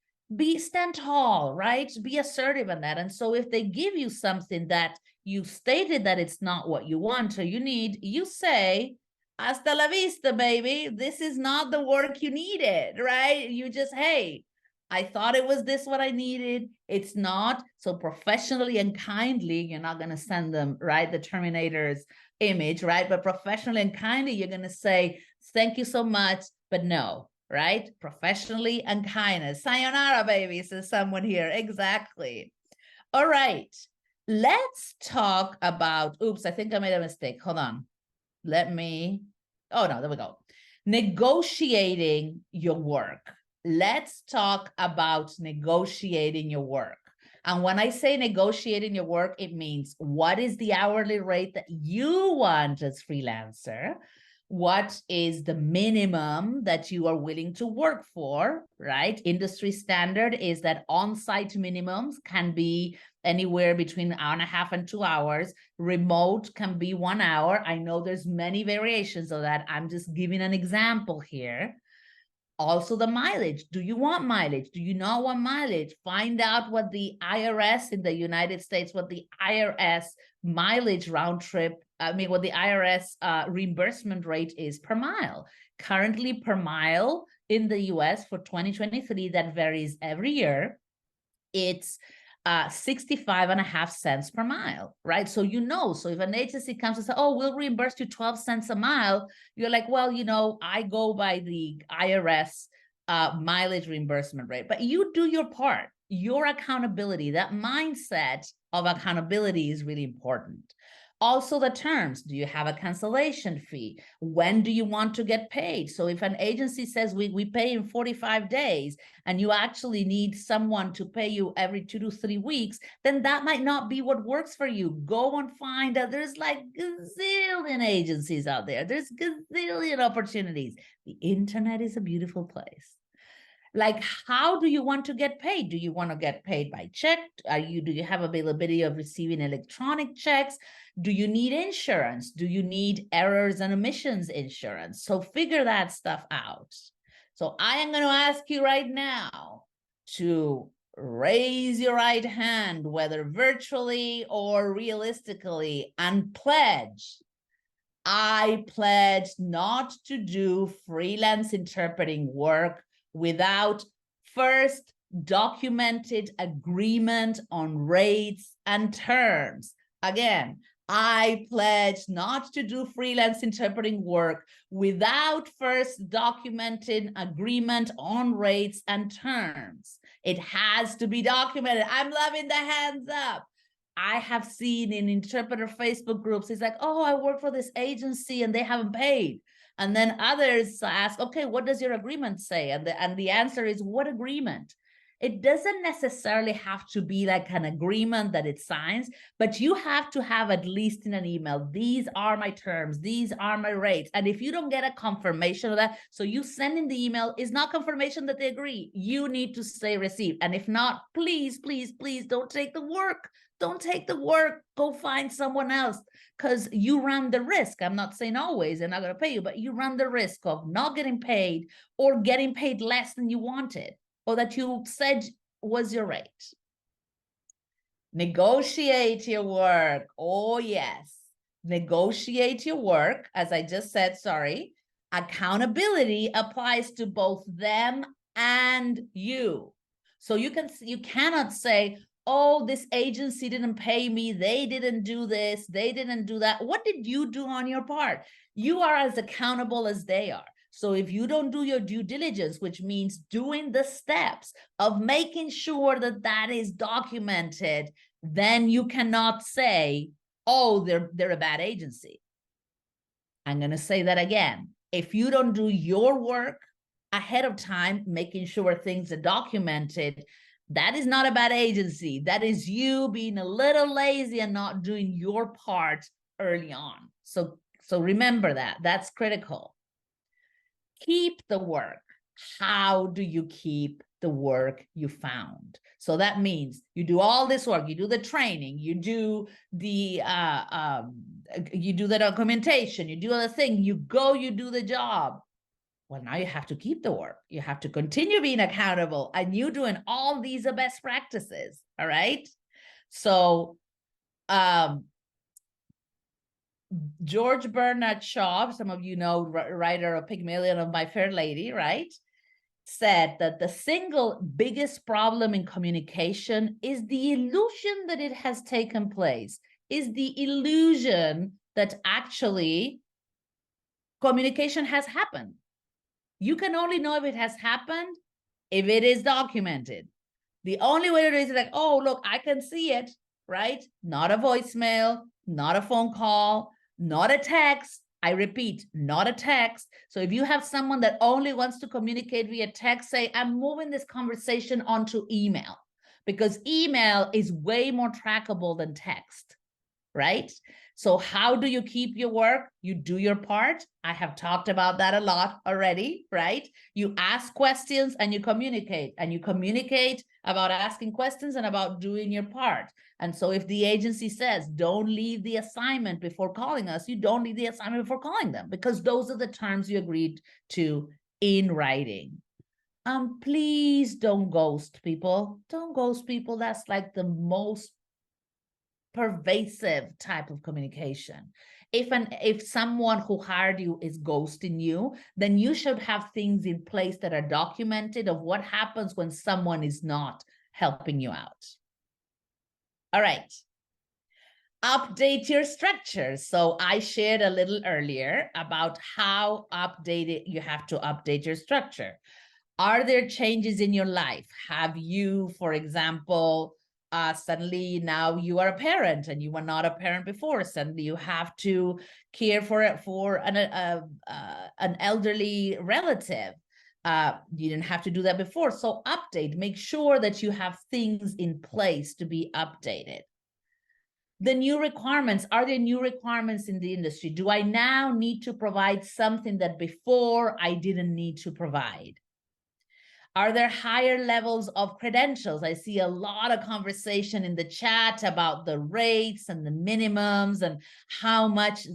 Stand tall, right? Be assertive in that. And so if they give you something that you stated that it's not what you want or you need, you say, hasta la vista, baby. This is not the work you needed, right? You just, hey, I thought it was this what I needed. It's not. So professionally and kindly, you're not going to send them, right, the Terminator's image, right? But professionally and kindly, you're going to say, thank you so much, but no. Right? Professionally and kindness. Sayonara, baby, says someone here. Exactly. All right. Let's talk about, oops, I think I made a mistake. Hold on. Oh no, there we go. Negotiating your work. let's talk about negotiating your work. And when I say negotiating your work, it means what is the hourly rate that you want as freelancer? What is the minimum that you are willing to work for, right? Industry standard is that on-site minimums can be anywhere between an hour and a half and 2 hours. Remote can be 1 hour. I know there's many variations of that. I'm just giving an example here. Also, the mileage. Do you want mileage? Do you not want mileage? Find out what the IRS in the United States, what the IRS mileage round trip, what the IRS reimbursement rate is per mile. Currently, per mile in the US for 2023, that varies every year. It's 65.5 cents per mile, right? So, so if an agency comes and says, oh, we'll reimburse you 12 cents a mile, you're like, well, I go by the IRS mileage reimbursement rate, but you do your part. Your accountability, that mindset of accountability is really important. Also, the terms. Do you have a cancellation fee? When do you want to get paid? So if an agency says we pay in 45 days and you actually need someone to pay you every 2 to 3 weeks, then that might not be what works for you. Go and find out. There's like gazillion agencies out there. There's gazillion opportunities. The internet is a beautiful place. Like, how do you want to get paid? Do you want to get paid by check? Do you have availability of receiving electronic checks? Do you need insurance? Do you need errors and omissions insurance? So figure that stuff out. So I am going to ask you right now to raise your right hand, whether virtually or realistically, and pledge. I pledge not to do freelance interpreting work without first documented agreement on rates and terms. Again, I pledge not to do freelance interpreting work without first documented agreement on rates and terms. It has to be documented. I'm loving the hands up. I have seen in interpreter Facebook groups, it's like, oh, I work for this agency and they haven't paid. And then others ask, okay, what does your agreement say? And the answer is, what agreement? It doesn't necessarily have to be like an agreement that it signs, but you have to have at least in an email, these are my terms, these are my rates. And if you don't get a confirmation of that, so you send in the email, is not confirmation that they agree. You need to say received. And if not, please, please, please don't take the work. Don't take the work. Go find someone else, because you run the risk. I'm not saying always they're not going to pay you, but you run the risk of not getting paid or getting paid less than you wanted or that you said was your rate. Negotiate your work. Oh, yes. Negotiate your work. As I just said, sorry. Accountability applies to both them and you. So you cannot say, oh, this agency didn't pay me. They didn't do this. They didn't do that. What did you do on your part? You are as accountable as they are. So if you don't do your due diligence, which means doing the steps of making sure that that is documented, then you cannot say, oh, they're a bad agency. I'm going to say that again. If you don't do your work ahead of time, making sure things are documented, that is not a bad agency. That is you being a little lazy and not doing your part early on. So remember that. That's critical. Keep the work. How do you keep the work you found? So that means you do all this work, you do the training, you do the documentation, you do the thing, you do the job. Well, now you have to keep the work. You have to continue being accountable, and you doing all these are best practices. All right. So, George Bernard Shaw, some of you know, writer of Pygmalion of My Fair Lady, right, said that the single biggest problem in communication is the illusion that it has taken place, is the illusion that actually communication has happened. You can only know if it has happened if it is documented. The only way to do it is like, oh, look, I can see it, right? Not a voicemail, not a phone call, not a text. I repeat, not a text. So if you have someone that only wants to communicate via text, say, I'm moving this conversation onto email, because email is way more trackable than text, right? So how do you keep your work? You do your part. I have talked about that a lot already, right? You ask questions and you communicate about asking questions and about doing your part. And so if the agency says, don't leave the assignment before calling us, you don't leave the assignment before calling them, because those are the terms you agreed to in writing. Please don't ghost people. Don't ghost people. That's like the most pervasive type of communication. If someone who hired you is ghosting you, then you should have things in place that are documented of what happens when someone is not helping you out. All right. Update your structure. So I shared a little earlier about how updated you have to update your structure. Are there changes in your life? Have you, for example, suddenly now you are a parent and you were not a parent before. Suddenly you have to care for an elderly relative. You didn't have to do that before. So update, make sure that you have things in place to be updated. The new requirements, are there new requirements in the industry? Do I now need to provide something that before I didn't need to provide? Are there higher levels of credentials? I see a lot of conversation in the chat about the rates and the minimums and how much,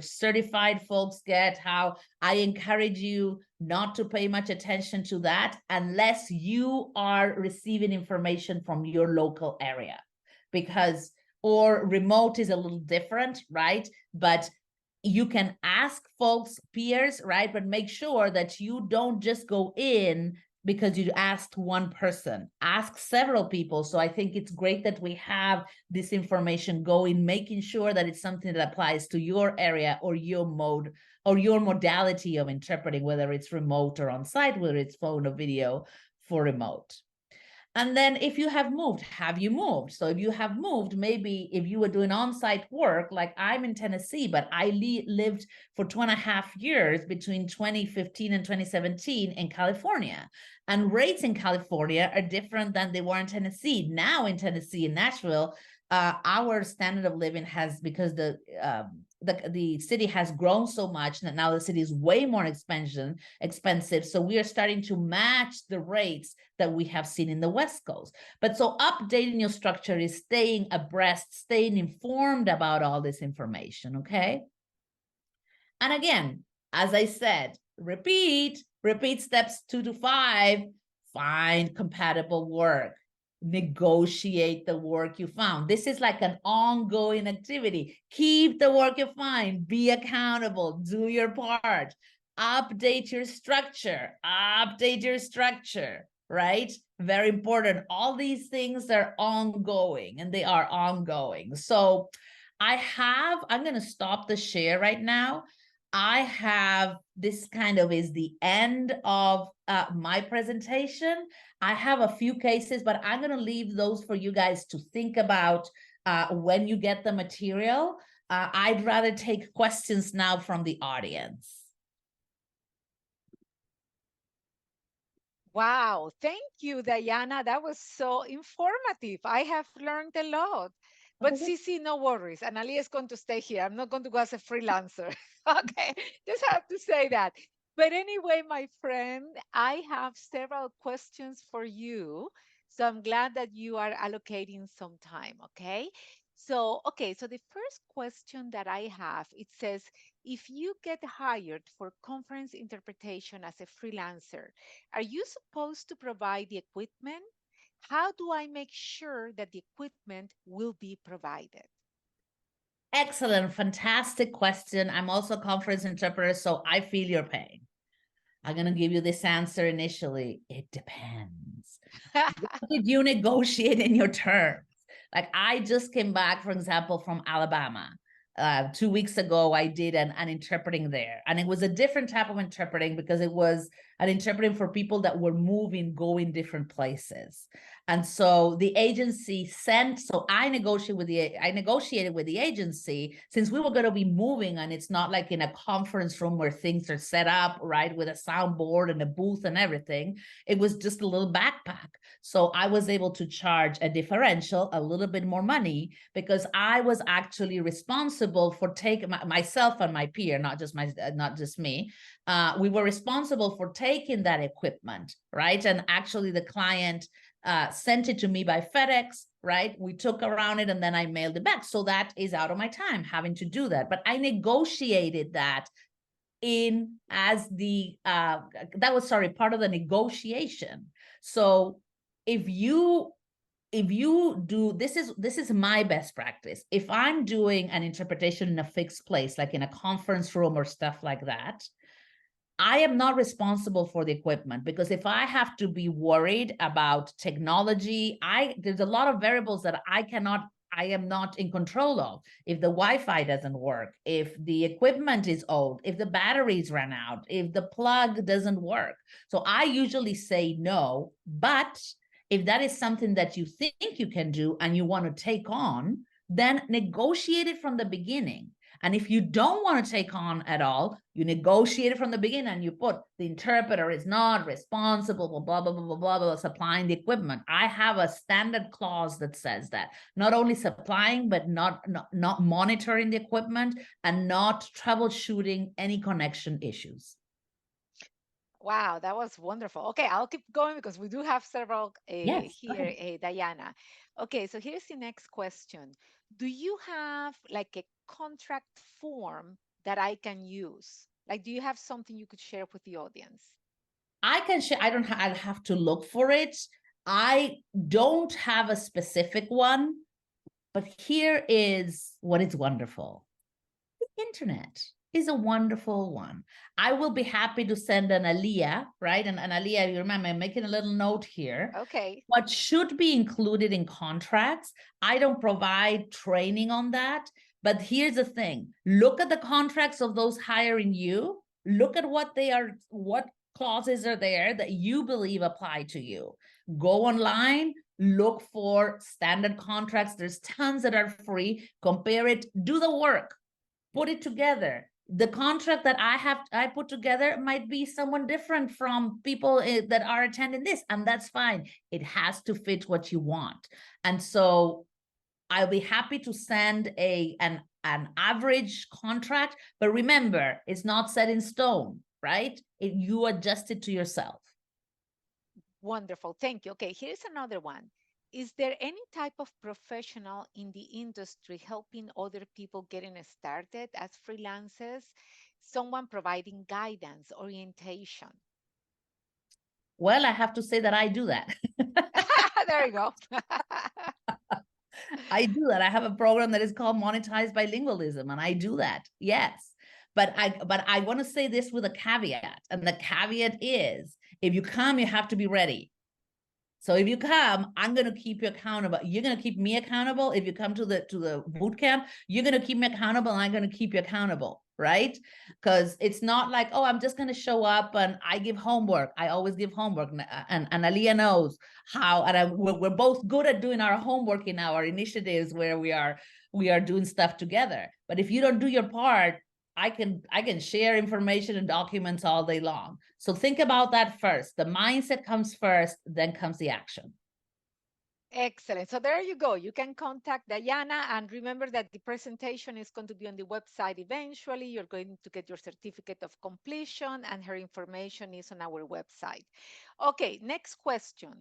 certified folks get. How I encourage you not to pay much attention to that unless you are receiving information from your local area, or remote is a little different, right? But you can ask folks, peers, right? But make sure that you don't just go in because you asked one person. Ask several people. So I think it's great that we have this information going, making sure that it's something that applies to your area or your mode or your modality of interpreting, whether it's remote or on site, whether it's phone or video for remote. And then if you have moved, have you moved? So if you have moved, maybe if you were doing on-site work, like I'm in Tennessee, but I lived for 2.5 years between 2015 and 2017 in California. And rates in California are different than they were in Tennessee. Now in Tennessee, in Nashville, our standard of living has, because the city has grown so much that now the city is way more expensive. So we are starting to match the rates that we have seen in the West Coast. But so updating your structure is staying abreast, staying informed about all this information, okay? And again, as I said, repeat steps 2 to 5, find compatible work. Negotiate the work you found. This is like an ongoing activity. Keep the work you find, be accountable, do your part, update your structure, right? Very important. All these things are ongoing, and they are ongoing. So I'm going to stop the share right now. I have, this kind of is the end of my presentation. I have a few cases, but I'm going to leave those for you guys to think about when you get the material. I'd rather take questions now from the audience. Wow, thank you, Diana. That was so informative. I have learned a lot. But Cici, no worries. Analia is going to stay here. I'm not going to go as a freelancer. Okay, just have to say that. But anyway, my friend, I have several questions for you. So I'm glad that you are allocating some time, okay? So the first question that I have, it says, if you get hired for conference interpretation as a freelancer, are you supposed to provide the equipment? How do I make sure that the equipment will be provided? Excellent, fantastic question. I'm also a conference interpreter, so I feel your pain. I'm going to give you this answer initially. It depends. What did you negotiate in your terms? Like I just came back, for example, from Alabama. 2 weeks ago, I did an interpreting there. And it was a different type of interpreting because it was and interpreting for people that were moving, going different places. And so the agency sent, so I negotiated with the agency, since we were going to be moving, and it's not like in a conference room where things are set up, right, with a soundboard and a booth and everything. It was just a little backpack. So I was able to charge a differential, a little bit more money, because I was actually responsible for taking myself and my peer, not just me. We were responsible for taking that equipment, right? And actually the client sent it to me by FedEx, right? We took around it and then I mailed it back. So that is out of my time having to do that. But I negotiated that part of the negotiation. So if you do, this is my best practice. If I'm doing an interpretation in a fixed place, like in a conference room or stuff like that, I am not responsible for the equipment, because if I have to be worried about technology, there's a lot of variables that I am not in control of. If the Wi-Fi doesn't work, if the equipment is old, if the batteries run out, if the plug doesn't work. So I usually say no, but if that is something that you think you can do and you want to take on, then negotiate it from the beginning. And if you don't want to take on at all, you negotiate it from the beginning and you put the interpreter is not responsible for blah, blah, blah, blah, blah, blah, supplying the equipment. I have a standard clause that says that not only supplying, but not monitoring the equipment and not troubleshooting any connection issues. Wow, that was wonderful. Okay, I'll keep going because we do have several Yes, here, Diana. Okay, so here's the next question. Do you have like a contract form that I can use? Like, do you have something you could share with the audience? I can share. I'll have to look for it. I don't have a specific one, but here is what is wonderful. The internet is a wonderful one. I will be happy to send an Aliyah, right? And Aliyah, you remember, I'm making a little note here. Okay. What should be included in contracts? I don't provide training on that, but here's the thing. Look at the contracts of those hiring you. Look at what clauses are there that you believe apply to you. Go online, look for standard contracts. There's tons that are free. Compare it, do the work, put it together. The contract that I put together might be someone different from people that are attending this, and that's fine. It has to fit what you want. And so I'll be happy to send an average contract, but remember, it's not set in stone, right? You adjust it to yourself. Wonderful. Thank you. Okay, here's another one. Is there any type of professional in the industry helping other people getting started as freelancers? Someone providing guidance, orientation? Well, I have to say that I do that. There you go. I do that. I have a program that is called Monetized Bilingualism, and I do that. Yes. But I want to say this with a caveat. And the caveat is, if you come, you have to be ready. So if you come, I'm going to keep you accountable. You're going to keep me accountable. If you come to the boot camp, you're going to keep me accountable, and I'm going to keep you accountable, right? Because it's not like, oh, I'm just going to show up and I give homework. I always give homework, and Aliyah knows how. And we're both good at doing our homework in our initiatives where we are doing stuff together. But if you don't do your part, I can share information and documents all day long. So think about that first. The mindset comes first, then comes the action. Excellent. So there you go. You can contact Diana, and remember that the presentation is going to be on the website eventually. You're going to get your certificate of completion, and her information is on our website. Okay, next question.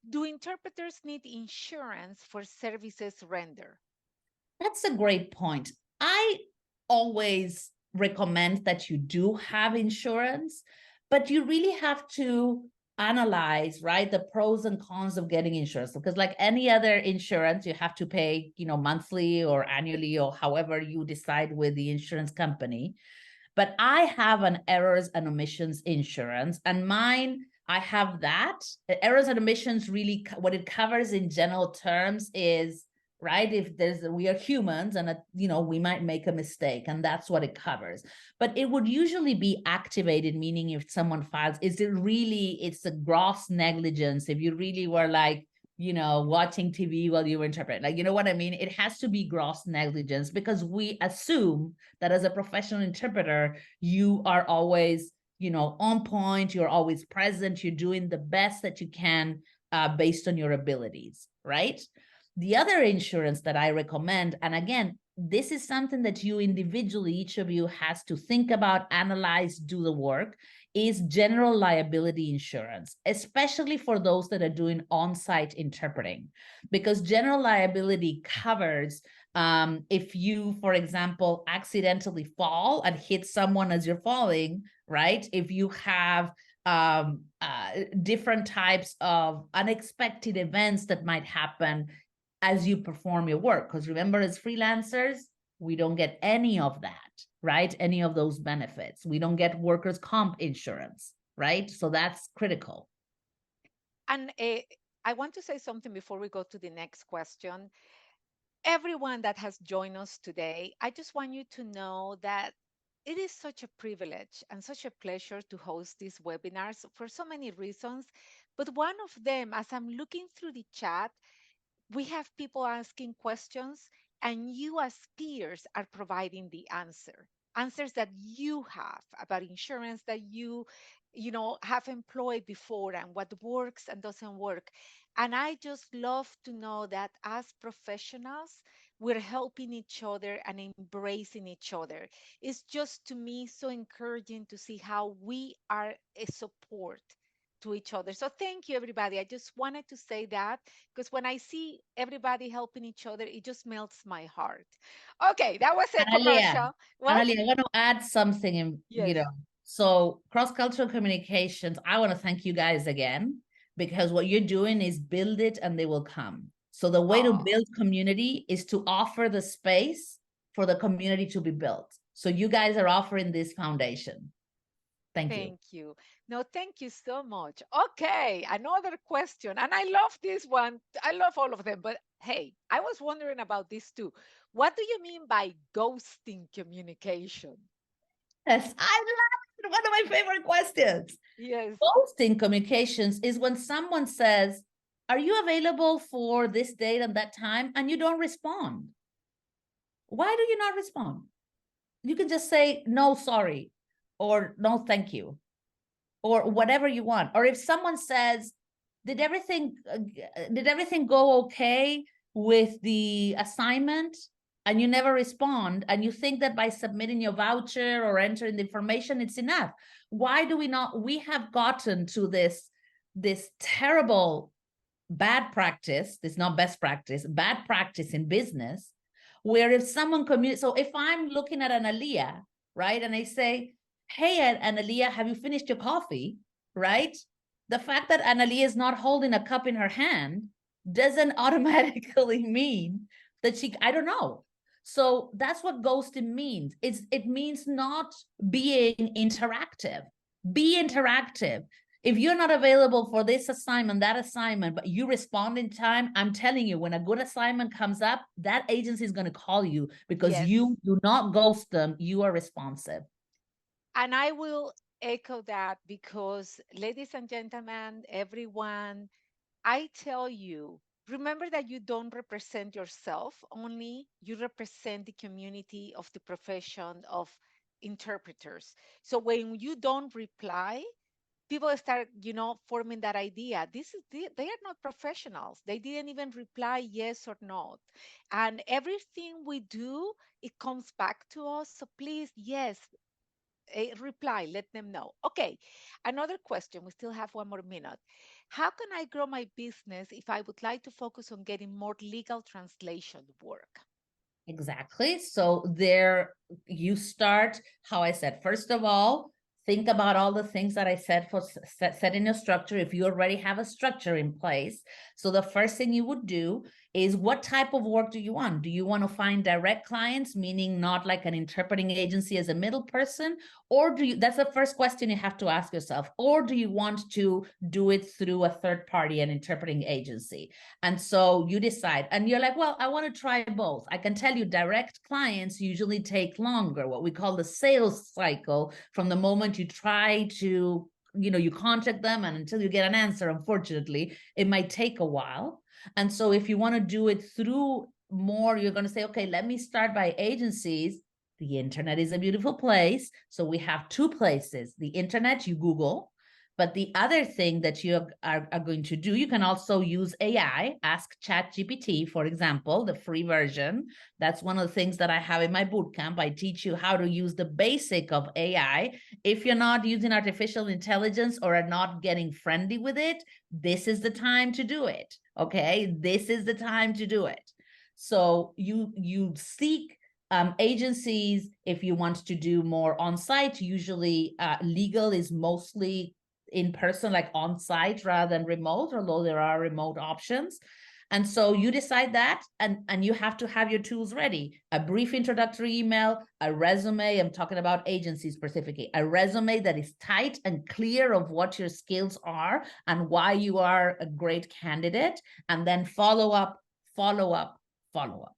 Do interpreters need insurance for services rendered? That's a great point. I always recommend that you do have insurance, but you really have to analyze, right, the pros and cons of getting insurance, because like any other insurance, you have to pay, monthly or annually or however you decide with the insurance company. But I have an errors and omissions insurance, and mine, I have that. Errors and omissions, really what it covers in general terms is right? If we are humans and, we might make a mistake, and that's what it covers. But it would usually be activated, meaning if someone files, it's a gross negligence. If you really were like, watching TV while you were interpreting, like, you know what I mean? It has to be gross negligence, because we assume that as a professional interpreter, you are always, on point, you're always present, you're doing the best that you can based on your abilities, right? The other insurance that I recommend, and again, this is something that you individually, each of you has to think about, analyze, do the work, is general liability insurance, especially for those that are doing on-site interpreting, because general liability covers if you, for example, accidentally fall and hit someone as you're falling, right? If you have different types of unexpected events that might happen as you perform your work. Because remember, as freelancers, we don't get any of that, right? Any of those benefits. We don't get workers' comp insurance, right? So that's critical. And I want to say something before we go to the next question. Everyone that has joined us today, I just want you to know that it is such a privilege and such a pleasure to host these webinars for so many reasons. But one of them, as I'm looking through the chat, we have people asking questions, and you as peers are providing the answers that you have about insurance that you have employed before, and what works and doesn't work. And I just love to know that as professionals, we're helping each other and embracing each other. It's just, to me, so encouraging to see how we are a support to each other. So thank you, everybody. I just wanted to say that, because when I see everybody helping each other, it just melts my heart. Okay, that was a Analia, commercial. What? Analia, I want to add something in, Yes. so cross-cultural communications, I want to thank you guys again, because what you're doing is build it and they will come. So the way to Oh, build community is to offer the space for the community to be built. So you guys are offering this foundation. Thank you. thank you. No, thank you so much. Okay, another question. And I love this one. I love all of them. But hey, I was wondering about this too. What do you mean by ghosting communication? Yes, I love it. One of my favorite questions. Yes. Ghosting communications is when someone says, "Are you available for this date and that time?" and you don't respond. Why do you not respond? You can just say, "No, sorry," or "No, thank you," or whatever you want. Or if someone says, did everything go okay with the assignment?" and you never respond, and you think that by submitting your voucher or entering the information, it's enough. Why do we not? We have gotten to this terrible bad practice. This is not best practice, bad practice in business, where if someone communicates, so if I'm looking at Analia, right, and I say, "Hey, Analia, have you finished your coffee?" right? The fact that Analia is not holding a cup in her hand doesn't automatically mean that I don't know. So that's what ghosting means. It means not being interactive. Be interactive. If you're not available for this assignment, that assignment, but you respond in time, I'm telling you, when a good assignment comes up, that agency is going to call you, because Yes. you do not ghost them. You are responsive. And I will echo that, because, ladies and gentlemen, everyone, I tell you, remember that you don't represent yourself only, you represent the community of the profession of interpreters. So when you don't reply, people start forming that idea. They are not professionals. They didn't even reply yes or no. And everything we do, it comes back to us. So please, yes, a reply, let them know. Okay, another question. We still have 1 more minute. How can I grow my business if I would like to focus on getting more legal translation work? Exactly. So there you start, how I said, first of all, think about all the things that I said for setting a structure. If you already have a structure in place, so the first thing you would do is what type of work do you want? Do you want to find direct clients, meaning not like an interpreting agency as a middle person? Or do you, that's the first question you have to ask yourself, or do you want to do it through a third party, an interpreting agency? And so you decide, and you're like, well, I want to try both. I can tell you direct clients usually take longer, what we call the sales cycle, from the moment you try to, you contact them and until you get an answer, unfortunately, it might take a while. And so if you want to do it through more, you're going to say, okay, let me start by agencies. The internet is a beautiful place. So we have two places. The internet, you Google. But the other thing that you are going to do, you can also use AI, ask ChatGPT, for example, the free version. That's one of the things that I have in my bootcamp. I teach you how to use the basic of AI. If you're not using artificial intelligence or are not getting friendly with it, this is the time to do it. Okay, this is the time to do it. So you seek agencies if you want to do more on-site. Usually legal is mostly in person, like on site rather than remote, although there are remote options. And so you decide that, and you have to have your tools ready. A brief introductory email, a resume, I'm talking about agency specifically, a resume that is tight and clear of what your skills are and why you are a great candidate, and then follow up, follow up, follow up.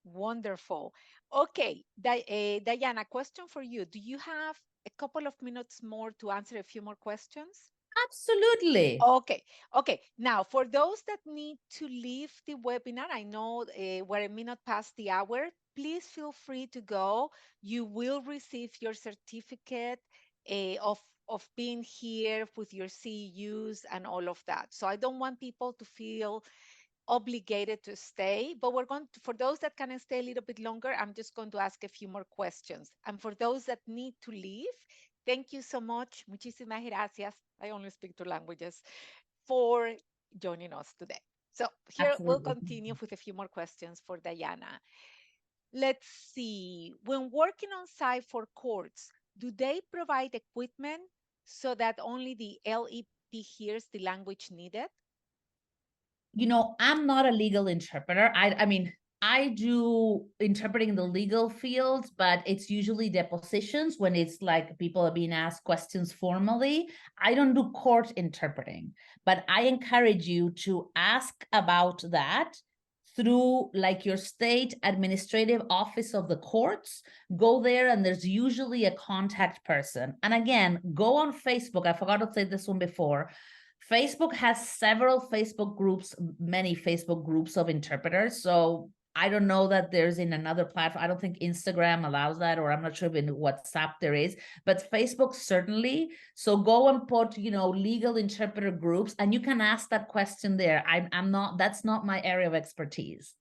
Wonderful. Okay, Diana, question for you. Do you have a couple of minutes more to answer a few more questions? Absolutely. Okay, okay. Now, for those that need to leave the webinar, I know we're a minute past the hour. Please feel free to go. You will receive your certificate of being here with your CEUs and all of that. So I don't want people to feel obligated to stay, but we're going to, for those that can stay a little bit longer, I'm just going to ask a few more questions. And for those that need to leave, thank you so much. Muchísimas gracias. I only speak two languages for joining us today. So here we'll Absolutely. continue with a few more questions for Diana. Let's see. When working on site for courts, do they provide equipment so that only the LEP hears the language needed? I'm not a legal interpreter. I mean, I do interpreting in the legal field, but it's usually depositions when it's like people are being asked questions formally. I don't do court interpreting, but I encourage you to ask about that through like your state administrative office of the courts. Go there and there's usually a contact person. And again, go on Facebook. I forgot to say this one before. Facebook has several Facebook groups, many Facebook groups of interpreters. So I don't know that there's in another platform. I don't think Instagram allows that, or I'm not sure if in WhatsApp there is, but Facebook certainly. So go and put, legal interpreter groups, and you can ask that question there. I'm not, that's not my area of expertise.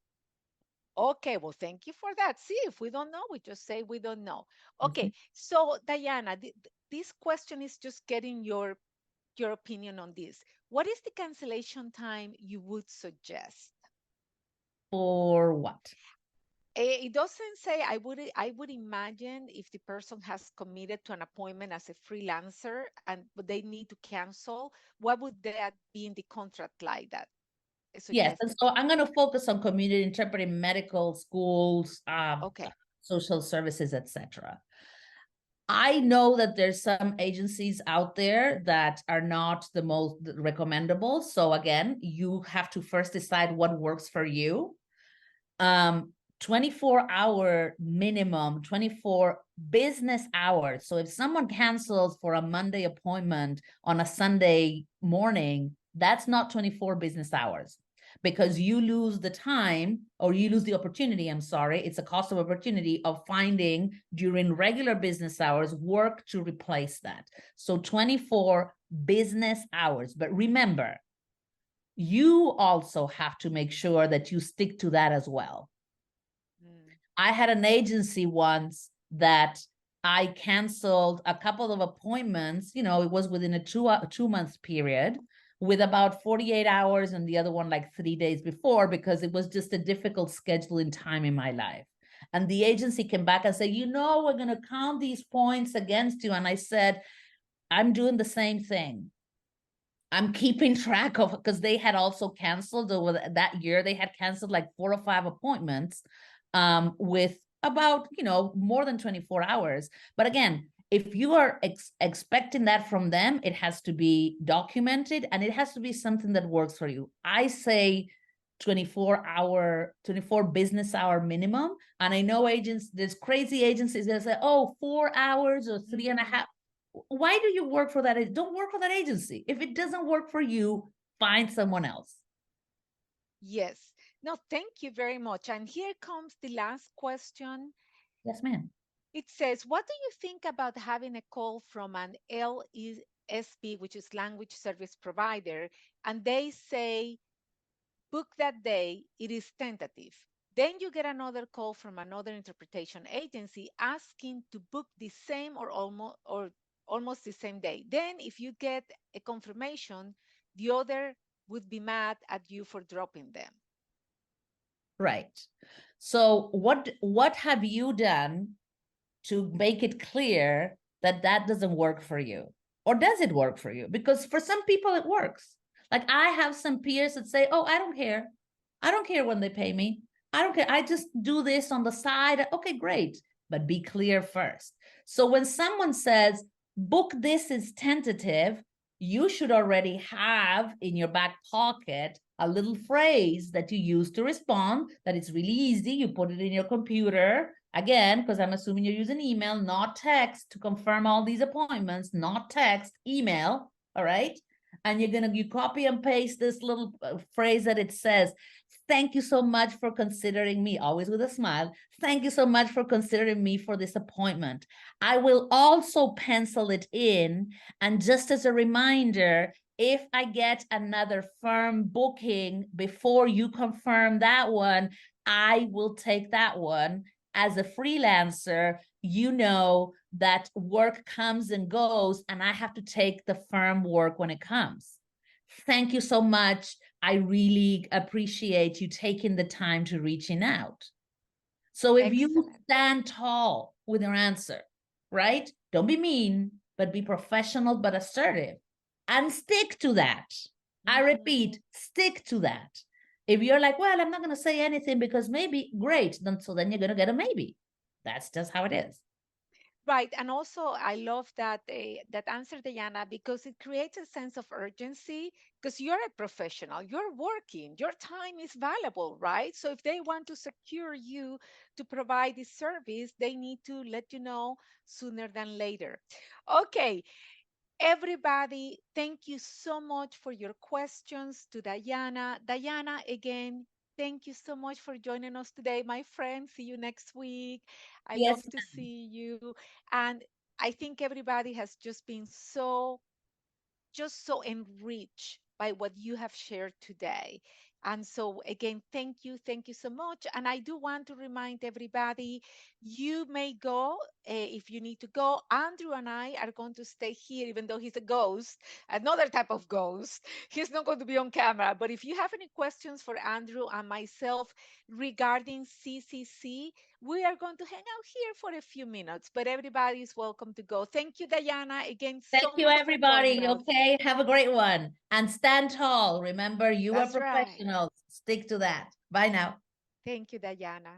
Okay, well, thank you for that. See, if we don't know, we just say we don't know. Okay, so Diana, this question is just getting your opinion on this. What is the cancellation time you would suggest? For what? It doesn't say. I would imagine if the person has committed to an appointment as a freelancer and they need to cancel, what would that be in the contract like that Yes, and suggested? so I'm going to focus on community interpreting, medical schools, Okay. social services, etc. I know that there's some agencies out there that are not the most recommendable. So again, you have to first decide what works for you. 24-hour minimum, 24 business hours. So if someone cancels for a Monday appointment on a Sunday morning, that's not 24 business hours, because you lose the time, or you lose the opportunity. I'm sorry. It's a cost of opportunity of finding during regular business hours work to replace that. So 24 business hours. But remember, you also have to make sure that you stick to that as well. I had an agency once that I canceled a couple of appointments. It was within a 2 month period, with about 48 hours, and the other one like 3 days before, because it was just a difficult scheduling time in my life. And the agency came back and said, we're going to count these points against you. And I said, I'm doing the same thing. I'm keeping track of, because they had also canceled over that year. They had canceled like 4 or 5 appointments with about, more than 24 hours. But again, if you are expecting that from them, it has to be documented and it has to be something that works for you. I say 24 business hour minimum. And I know there's crazy agencies that say, oh, 4 hours or 3.5. Why do you work for that? Don't work for that agency. If it doesn't work for you, find someone else. Yes. No, thank you very much. And here comes the last question. Yes, ma'am. It says, what do you think about having a call from an LESP, which is language service provider, and they say, book that day, it is tentative. Then you get another call from another interpretation agency asking to book the same or almost the same day. Then if you get a confirmation, the other would be mad at you for dropping them. Right. So what have you done to make it clear that that doesn't work for you? Or does it work for you? Because for some people it works. Like I have some peers that say, oh, I don't care. I don't care when they pay me. I don't care. I just do this on the side. Okay, great. But be clear first. So when someone says, book this is tentative, you should already have in your back pocket a little phrase that you use to respond, that it's really easy. You put it in your computer. Again, because I'm assuming you're using email, not text, to confirm all these appointments, not text, email. All right. And you copy and paste this little phrase that it says, thank you so much for considering me, always with a smile. Thank you so much for considering me for this appointment. I will also pencil it in. And just as a reminder, if I get another firm booking before you confirm that one, I will take that one. As a freelancer, you know that work comes and goes, and I have to take the firm work when it comes. Thank you so much. I really appreciate you taking the time to reaching out. So if you Excellent. stand tall with your answer, right? Don't be mean, but be professional but assertive, and stick to that. I repeat, stick to that. If you're like, well, I'm not going to say anything because maybe, great. Then you're going to get a maybe. That's just how it is. Right. And also, I love that answer, Diana, because it creates a sense of urgency because you're a professional, you're working, your time is valuable, right? So if they want to secure you to provide this service, they need to let you know sooner than later. Okay. Everybody, thank you so much for your questions to Diana. Diana, again, thank you so much for joining us today, my friend. See you next week. I love Yes. to see you. And I think everybody has just been so enriched by what you have shared today. And so, again, thank you so much. And I do want to remind everybody you may go if you need to go. Andrew and I are going to stay here, even though he's a ghost, another type of ghost. He's not going to be on camera. But if you have any questions for Andrew and myself regarding CCC, we are going to hang out here for a few minutes, but everybody is welcome to go. Thank you, Diana, again Thank so you, much for joining everybody. us. Okay. Have a great one. And stand tall. Remember, you are That's right. professionals. Stick to that. Bye now. Thank you, Diana.